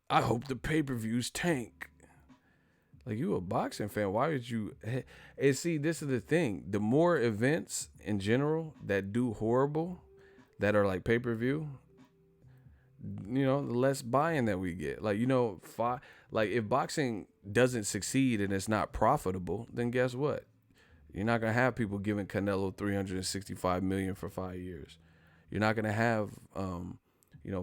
I hope the pay-per-views tank. Like, you a boxing fan. Why would you? And see, this is the thing. The more events in general that do horrible, that are like pay-per-view, the less buy-in that we get. Like, like if boxing doesn't succeed and it's not profitable, then guess what? You're not going to have people giving Canelo $365 million for 5 years. You're not going to have,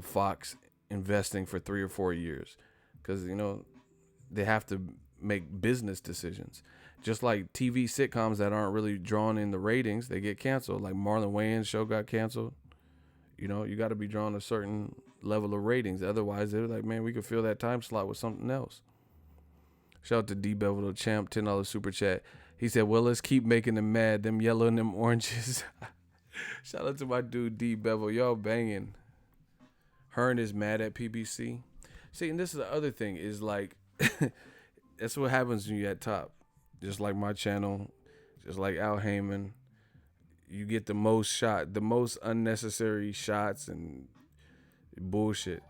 Fox investing for 3 or 4 years because, they have to make business decisions. Just like TV sitcoms that aren't really drawn in the ratings, they get canceled. Like Marlon Wayans' show got canceled. You got to be drawn a certain level of ratings. Otherwise, they're like, man, we could fill that time slot with something else. Shout out to D Bevel the Champ, $10 super chat. He said, well, let's keep making them mad, them yellow and them oranges. Shout out to my dude D Bevel. Y'all banging. Hearn is mad at PBC. See, and this is the other thing is like, that's what happens when you're at top. Just like my channel, just like Al Heyman. You get the most unnecessary shots and bullshit.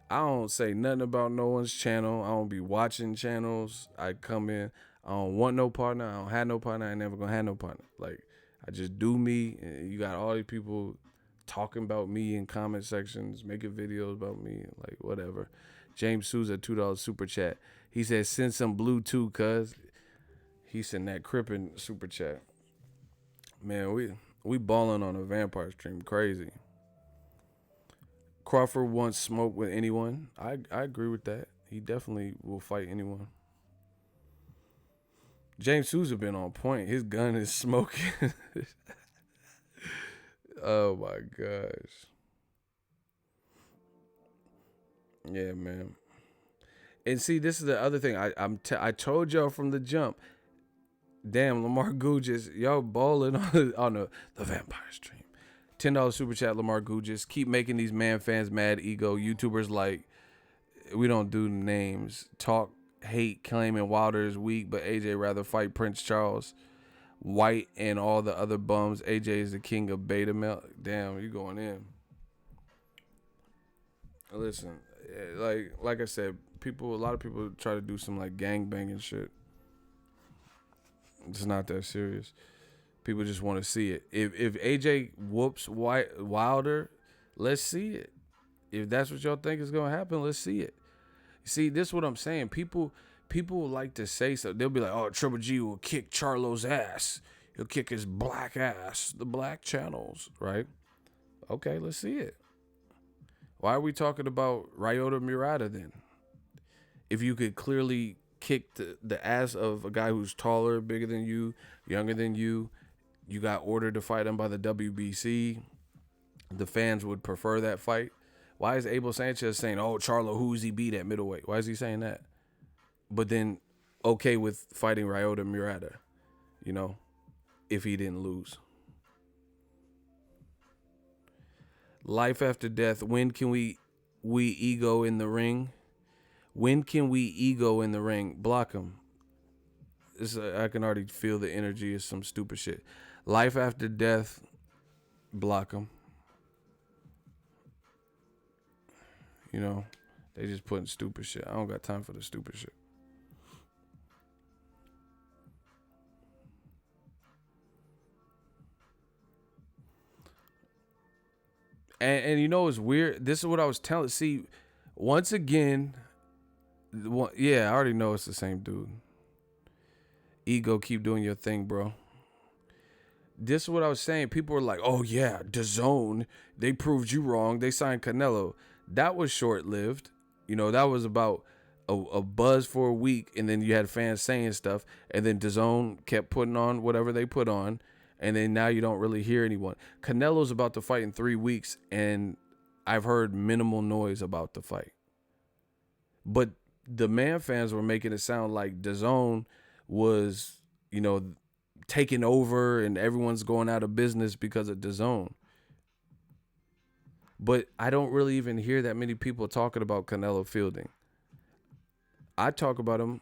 I don't say nothing about no one's channel. I don't be watching channels. I come in. I don't want no partner. I don't have no partner. I ain't never gonna have no partner. Like, I just do me. And you got all these people talking about me in comment sections, making videos about me, like whatever. James Souza, $2 super chat. He said, send some blue too, cuz. He sent that crippin' super chat. Man, we balling on a vampire stream. Crazy. Crawford wants smoke with anyone. I agree with that. He definitely will fight anyone. James Souza been on point. His gun is smoking. Oh my gosh. Yeah, man. And see, this is the other thing. I told y'all from the jump. Damn, Lamar Gugis, y'all balling on the vampire stream. $10 super chat, Lamar Gugis. Keep making these man fans mad. Ego YouTubers like, we don't do names. Talk hate, claiming Wilder is weak, but AJ rather fight Prince Charles, White, and all the other bums. AJ is the king of beta male. Damn, you going in. Listen, like I said, a lot of people try to do some like gang banging shit. It's not that serious. People just want to see it. If AJ whoops Wilder, let's see it. If that's what y'all think is gonna happen, let's see it. See, this is what I'm saying. People like to say so. They'll be like, "Oh, Triple G will kick Charlo's ass. He'll kick his black ass, the black channels, right?" Okay, let's see it. Why are we talking about Ryota Murata then? If you could clearly kick the ass of a guy who's taller, bigger than you, younger than you, you got ordered to fight him by the WBC, the fans would prefer that fight. Why is Abel Sanchez saying, oh, Charlo, who's he beat at middleweight? Why is he saying that? But then okay with fighting Ryota Murata, if he didn't lose. Life after death. When can we ego in the ring? When can we ego in the ring? Block him. I can already feel the energy of some stupid shit. Life after death. Block him. They just putting stupid shit. I don't got time for the stupid shit. And it's weird. This is what I was telling. See, once again, I already know it's the same dude. Ego, keep doing your thing, bro. This is what I was saying. People were like, oh yeah, DAZN, they proved you wrong. They signed Canelo. That was short-lived. That was about a buzz for a week, and then you had fans saying stuff, and then DAZN kept putting on whatever they put on, and then now you don't really hear anyone. Canelo's about to fight in 3 weeks, and I've heard minimal noise about the fight. But the man fans were making it sound like DAZN was, taking over and everyone's going out of business because of DAZN. But I don't really even hear that many people talking about Canelo Fielding. I talk about him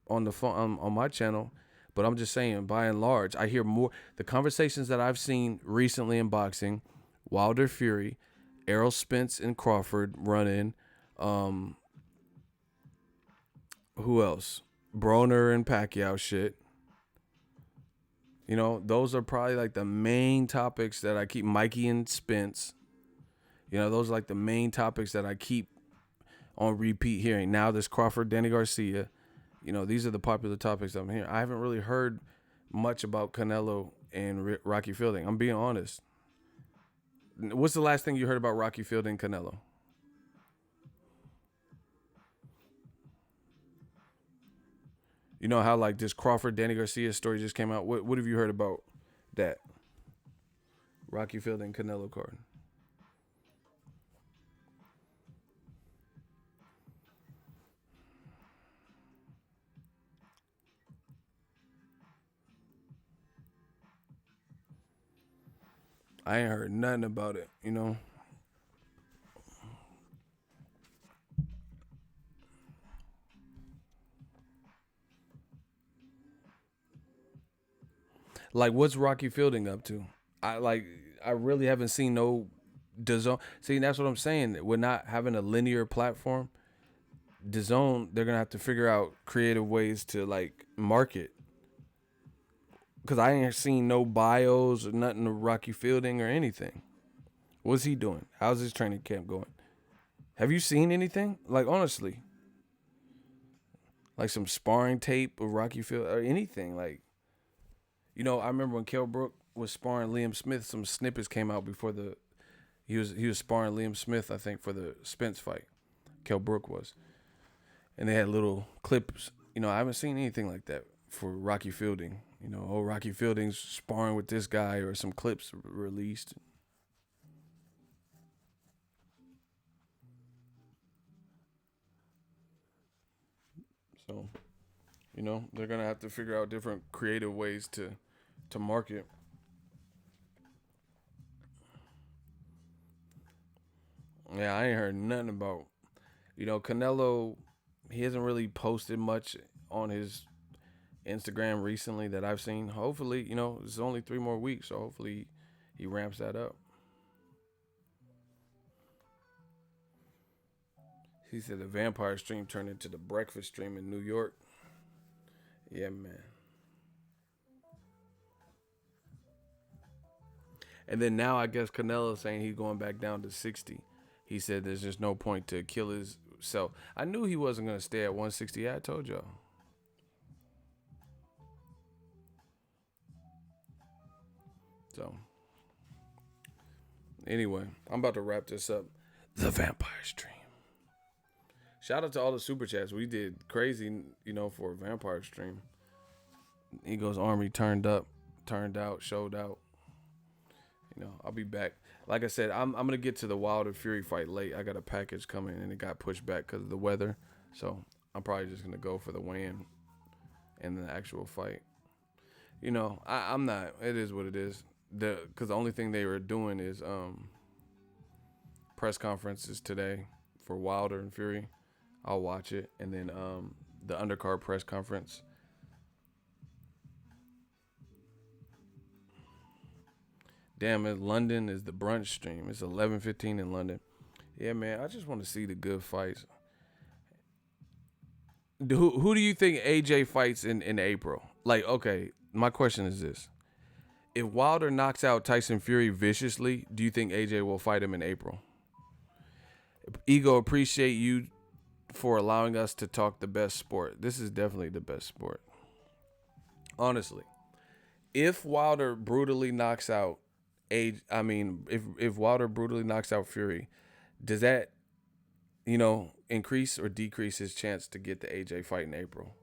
on the phone on my channel, but I'm just saying, by and large, I hear more. The conversations that I've seen recently in boxing Wilder Fury, Errol Spence and Crawford run-in. Who else? Broner and Pacquiao shit. You know, those are probably like the main topics that I keep. Mikey and Spence. You know, those are like the main topics that I keep on repeat hearing. Now there's Crawford, Danny Garcia. You know, these are the popular topics I'm hearing. I haven't really heard much about Canelo and Rocky Fielding. I'm being honest. What's the last thing you heard about Rocky Fielding and Canelo? You know how like this Crawford, Danny Garcia story just came out? What have you heard about that? Rocky Fielding, Canelo card. I ain't heard nothing about it, you know. Like, what's Rocky Fielding up to? I really haven't seen no DAZN. See, that's what I'm saying. We're not having a linear platform. DAZN, they're gonna have to figure out creative ways to like market. Cause I ain't seen no bios or nothing of Rocky Fielding or anything. What's he doing? How's his training camp going? Have you seen anything? Like honestly, like some sparring tape of Rocky Field or anything like. You know, I remember when Kell Brook was sparring Liam Smith, some snippets came out before he was sparring Liam Smith, I think, for the Spence fight. Kell Brook was. And they had little clips. You know, I haven't seen anything like that for Rocky Fielding. You know, Rocky Fielding's sparring with this guy or some clips released. So, you know, they're going to have to figure out different creative ways to market. Yeah, I ain't heard nothing about, you know, Canelo. He hasn't really posted much on his Instagram recently that I've seen. Hopefully, you know, it's only 3 more weeks, so hopefully he ramps that up. He said the vampire stream turned into the breakfast stream in New York. Yeah, man. And then now I guess Canelo's saying he's going back down to 60. He said there's just no point to kill himself. I knew he wasn't going to stay at 160. Yeah, I told y'all. So, anyway, I'm about to wrap this up. The vampire stream. Shout out to all the super chats. We did crazy, you know, for a vampire stream. Eagles Army turned up, turned out, showed out. You know, I'll be back. Like I said, I'm gonna get to the Wilder Fury fight late. I got a package coming and it got pushed back because of the weather. So I'm probably just gonna go for the weigh-in and the actual fight. You know, I'm not. It is what it is. Because the only thing they were doing is press conferences today for Wilder and Fury. I'll watch it, and then the undercard press conference. Damn, London is the brunch stream. It's 11:15 in London. Yeah, man, I just want to see the good fights. Who do you think AJ fights in April? Like, okay, my question is this. If Wilder knocks out Tyson Fury viciously, do you think AJ will fight him in April? Ego, appreciate you for allowing us to talk the best sport. This is definitely the best sport. Honestly. If Wilder brutally knocks out if Wilder brutally knocks out Fury, does that, you know, increase or decrease his chance to get the AJ fight in April?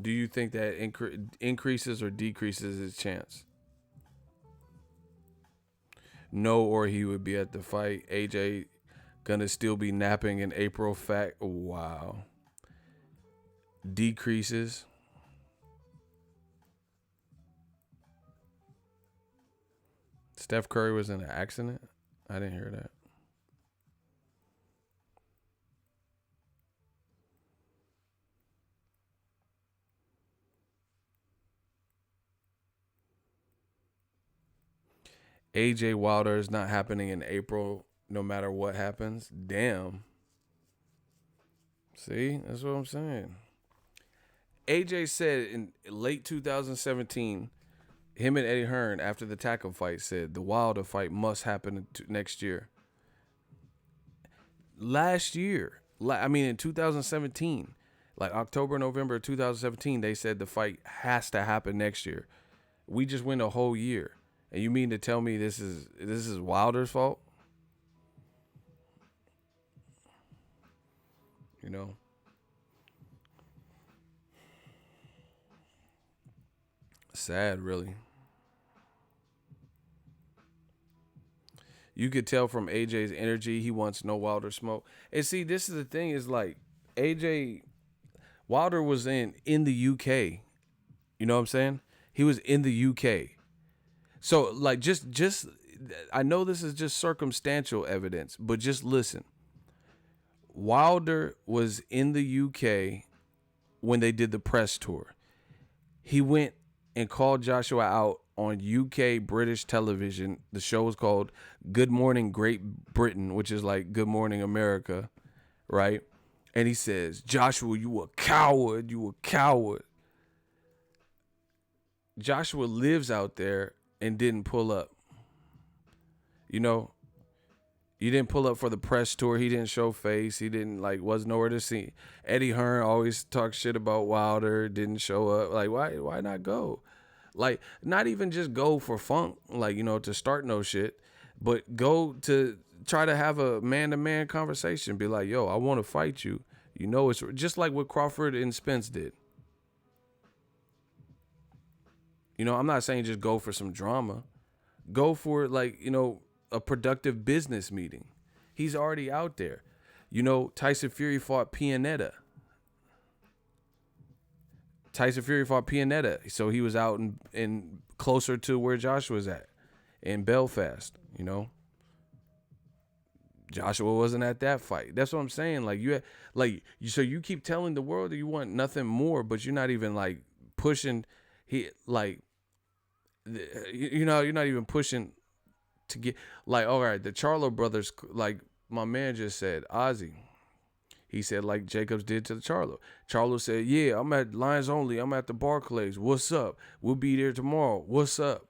Do you think that increases or decreases his chance? No, or he would be at the fight. AJ gonna still be napping in April. Fact. Wow. Decreases. Steph Curry was in an accident? I didn't hear that. AJ Wilder is not happening in April no matter what happens. Damn. See, that's what I'm saying. AJ said in late 2017, him and Eddie Hearn, after the Tackle fight, said the Wilder fight must happen next year. Last year, in 2017, like October, November 2017, they said the fight has to happen next year. We just went a whole year. And you mean to tell me this is Wilder's fault? You know? Sad, really. You could tell from AJ's energy, he wants no Wilder smoke. And see, this is the thing, is like AJ Wilder was in the UK. You know what I'm saying? He was in the UK. So like just I know this is just circumstantial evidence, but just listen. Wilder was in the UK when they did the press tour. He went and called Joshua out on UK British television. The show was called Good Morning Great Britain, which is like Good Morning America, right? And he says, Joshua, you a coward. You a coward. Joshua lives out there and didn't pull up. You know, you didn't pull up for the press tour. He didn't show face. He didn't, was nowhere to see. Eddie Hearn always talked shit about Wilder, didn't show up. Like, why not go? Like, not even just go for funk, to start no shit, but go to try to have a man-to-man conversation. Be like, yo, I want to fight you. You know, it's just like what Crawford and Spence did. You know, I'm not saying just go for some drama. Go for, a productive business meeting. He's already out there. You know, Tyson Fury fought Pianetta. So he was out in closer to where Joshua's at, in Belfast, you know. Joshua wasn't at that fight. That's what I'm saying. So you keep telling the world that you want nothing more, but you're not even pushing. You're not even pushing to get all right. The Charlo brothers, my man just said, Ozzy. He said, like Jacobs did to the Charlo. Charlo said, yeah, I'm at Lions Only. I'm at the Barclays. What's up? We'll be there tomorrow. What's up?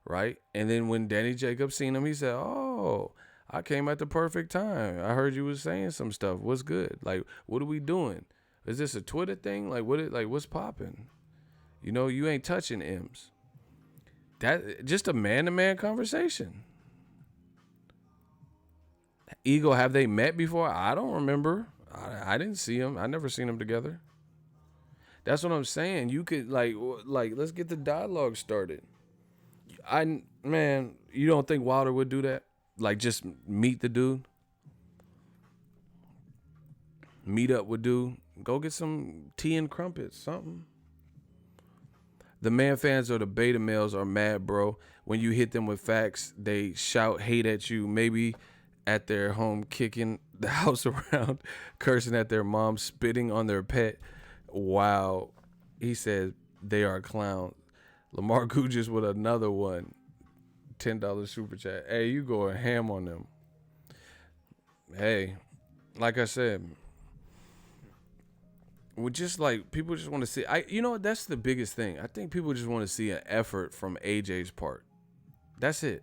Right? And then when Danny Jacobs seen him, he said, oh, I came at the perfect time. I heard you was saying some stuff. What's good? What are we doing? Is this a Twitter thing? What's popping? You know, you ain't touching M's. That just a man-to-man conversation. Ego, have they met before? I don't remember. I didn't see them. I never seen them together. That's what I'm saying. You could let's get the dialogue started. You don't think Wilder would do that? Just meet the dude? Meet up with dude? Go get some tea and crumpets, something. The man fans or the beta males are mad, bro. When you hit them with facts, they shout hate at you. Maybe at their home, kicking the house around, cursing at their mom, spitting on their pet. Wow. He said they are clowns. Lamar Gugis with another one. $10 super chat. Hey, you going ham on them. Hey, like I said, people just want to see. That's the biggest thing. I think people just want to see an effort from AJ's part. That's it.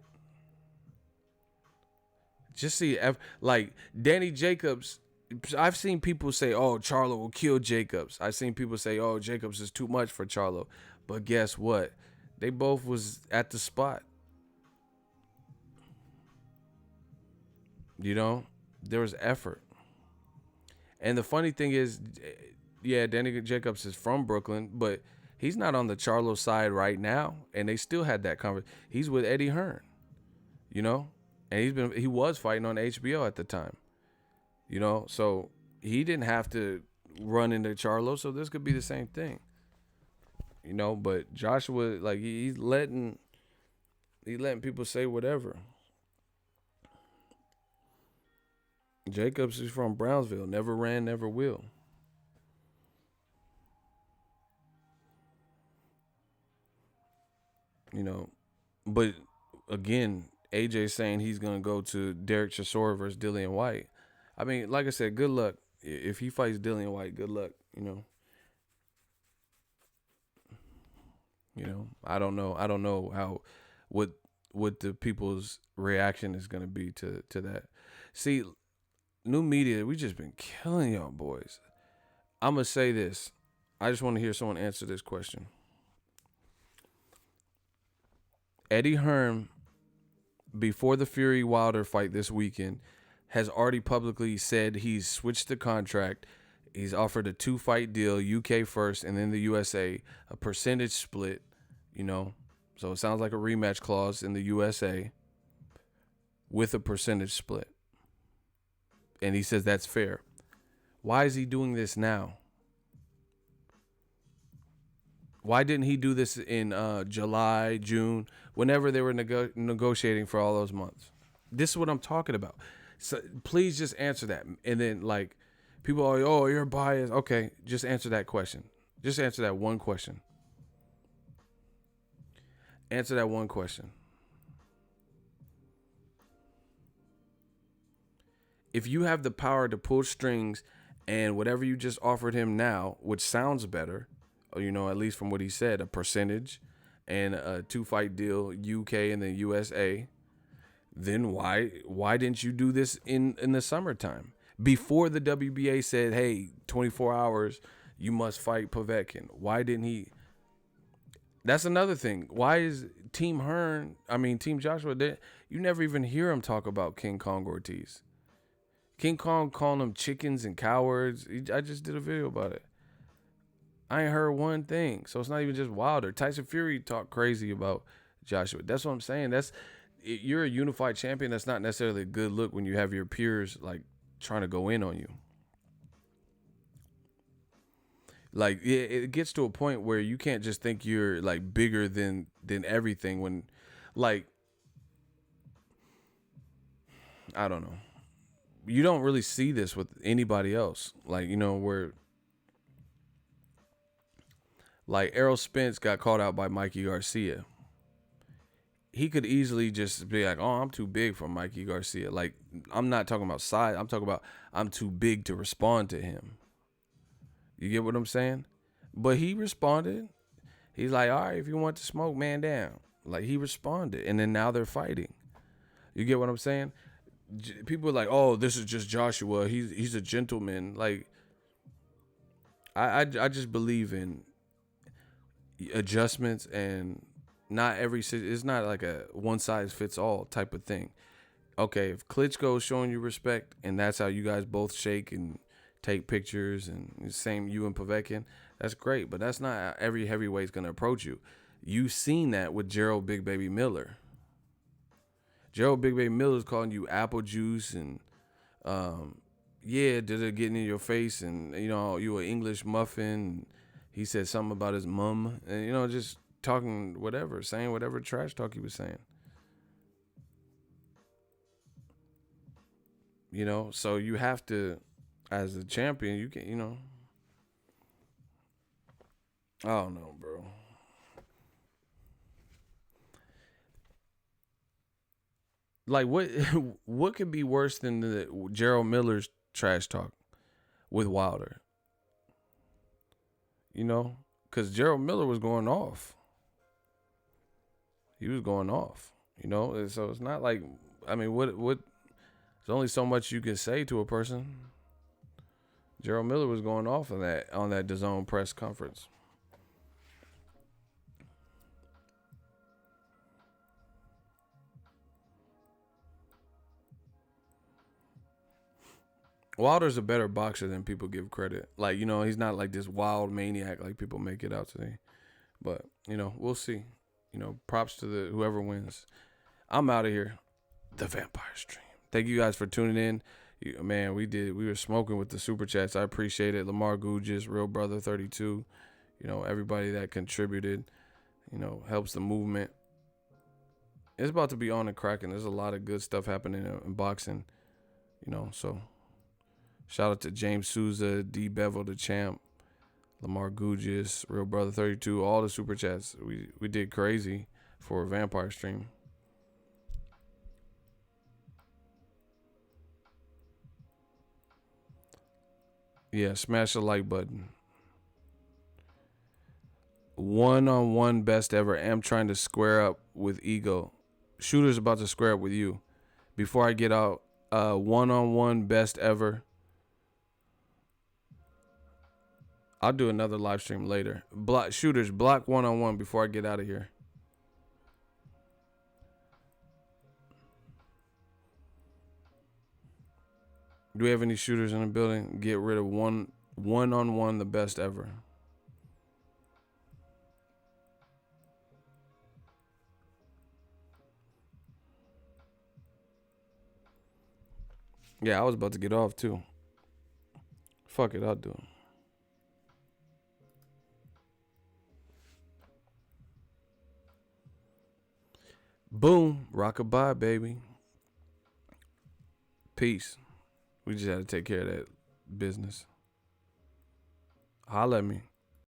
Just see, Danny Jacobs. I've seen people say, oh, Charlo will kill Jacobs. I've seen people say, oh, Jacobs is too much for Charlo. But guess what? They both was at the spot. You know, there was effort. And the funny thing is, yeah, Danny Jacobs is from Brooklyn, but he's not on the Charlo side right now. And they still had that conversation. He's with Eddie Hearn, you know? And he was fighting on HBO at the time, you know, so he didn't have to run into Charlo. So this could be the same thing, you know. But Joshua, he's letting people say whatever. Jacobs is from Brownsville, never ran, never will. You know, but again, AJ saying he's gonna go to Derek Chisora versus Dillian White. I mean, like I said, good luck. If he fights Dillian White, good luck. I don't know. I don't know how what the people's reaction is gonna be to that. See, new media, we just been killing y'all boys. I'm gonna say this. I just want to hear someone answer this question. Eddie Hearn, before the Fury Wilder fight this weekend, has already publicly said he's switched the contract. He's offered a 2-fight deal, UK first and then the USA, a percentage split, So it sounds like a rematch clause in the USA with a percentage split. And he says that's fair. Why is he doing this now? Why didn't he do this in July, June, whenever they were negotiating for all those months? This is what I'm talking about. So please just answer that. And then, people are, oh, you're biased. Okay, just answer that question. Just answer that one question. Answer that one question. If you have the power to pull strings and whatever you just offered him now, which sounds better, at least from what he said, a percentage and a 2-fight deal, UK and then USA, then why didn't you do this in the summertime? Before the WBA said, hey, 24 hours, you must fight Povetkin. Why didn't he? That's another thing. Why is Team Joshua, you never even hear him talk about King Kong Ortiz. King Kong calling them chickens and cowards. I just did a video about it. I ain't heard one thing. So it's not even just Wilder. Tyson Fury talked crazy about Joshua. That's what I'm saying. You're a unified champion. That's not necessarily a good look when you have your peers trying to go in on you. It gets to a point where you can't just think you're bigger than everything when I don't know. You don't really see this with anybody else. Where Errol Spence got called out by Mikey Garcia. He could easily just be like, oh, I'm too big for Mikey Garcia. I'm not talking about size. I'm talking about I'm too big to respond to him. You get what I'm saying? But he responded. He's like, all right, if you want to smoke, man down. He responded. And then now they're fighting. You get what I'm saying? People are like, oh, this is just Joshua. He's a gentleman. I just believe in adjustments and it's not like a one size fits all type of thing. Okay, if Klitschko is showing you respect and that's how you guys both shake and take pictures and same you and Povetkin, that's great. But that's not how every heavyweight's going to approach you. You've seen that with Gerald Big Baby Miller. Gerald Big Baby Miller's calling you apple juice and, did it getting in your face and, you an English muffin. He said something about his mum and, just talking whatever, saying whatever trash talk he was saying. So you have to, as a champion, you can, I don't know, bro. What could be worse than the Gerald Miller's trash talk with Wilder? Because Gerald Miller was going off. He was going off, and so it's not what, there's only so much you can say to a person. Gerald Miller was going off on that DAZN press conference. Wilder's a better boxer than people give credit. He's not like this wild maniac like people make it out to be. But, we'll see. Props to whoever wins. I'm out of here. The Vampire Stream. Thank you guys for tuning in. Man, we were smoking with the super chats. I appreciate it. Lamar Gugis, Real Brother 32. Everybody that contributed, helps the movement. It's about to be on and cracking. There's a lot of good stuff happening in boxing, so shout out to James Souza, D Bevel the Champ, Lamar Gugis, Real Brother 32, all the super chats. We did crazy for a Vampire Stream. Yeah, smash the like button. 1-on-1 best ever. Am trying to square up with ego. Shooter's about to square up with you. Before I get out, 1-on-1 best ever. I'll do another live stream later. Shooters, block 1-on-1 before I get out of here. Do we have any shooters in the building? Get rid of 1-on-1 the best ever. Yeah, I was about to get off too. Fuck it, I'll do it. Boom. Rockabye, baby. Peace. We just had to take care of that business. Holla at me.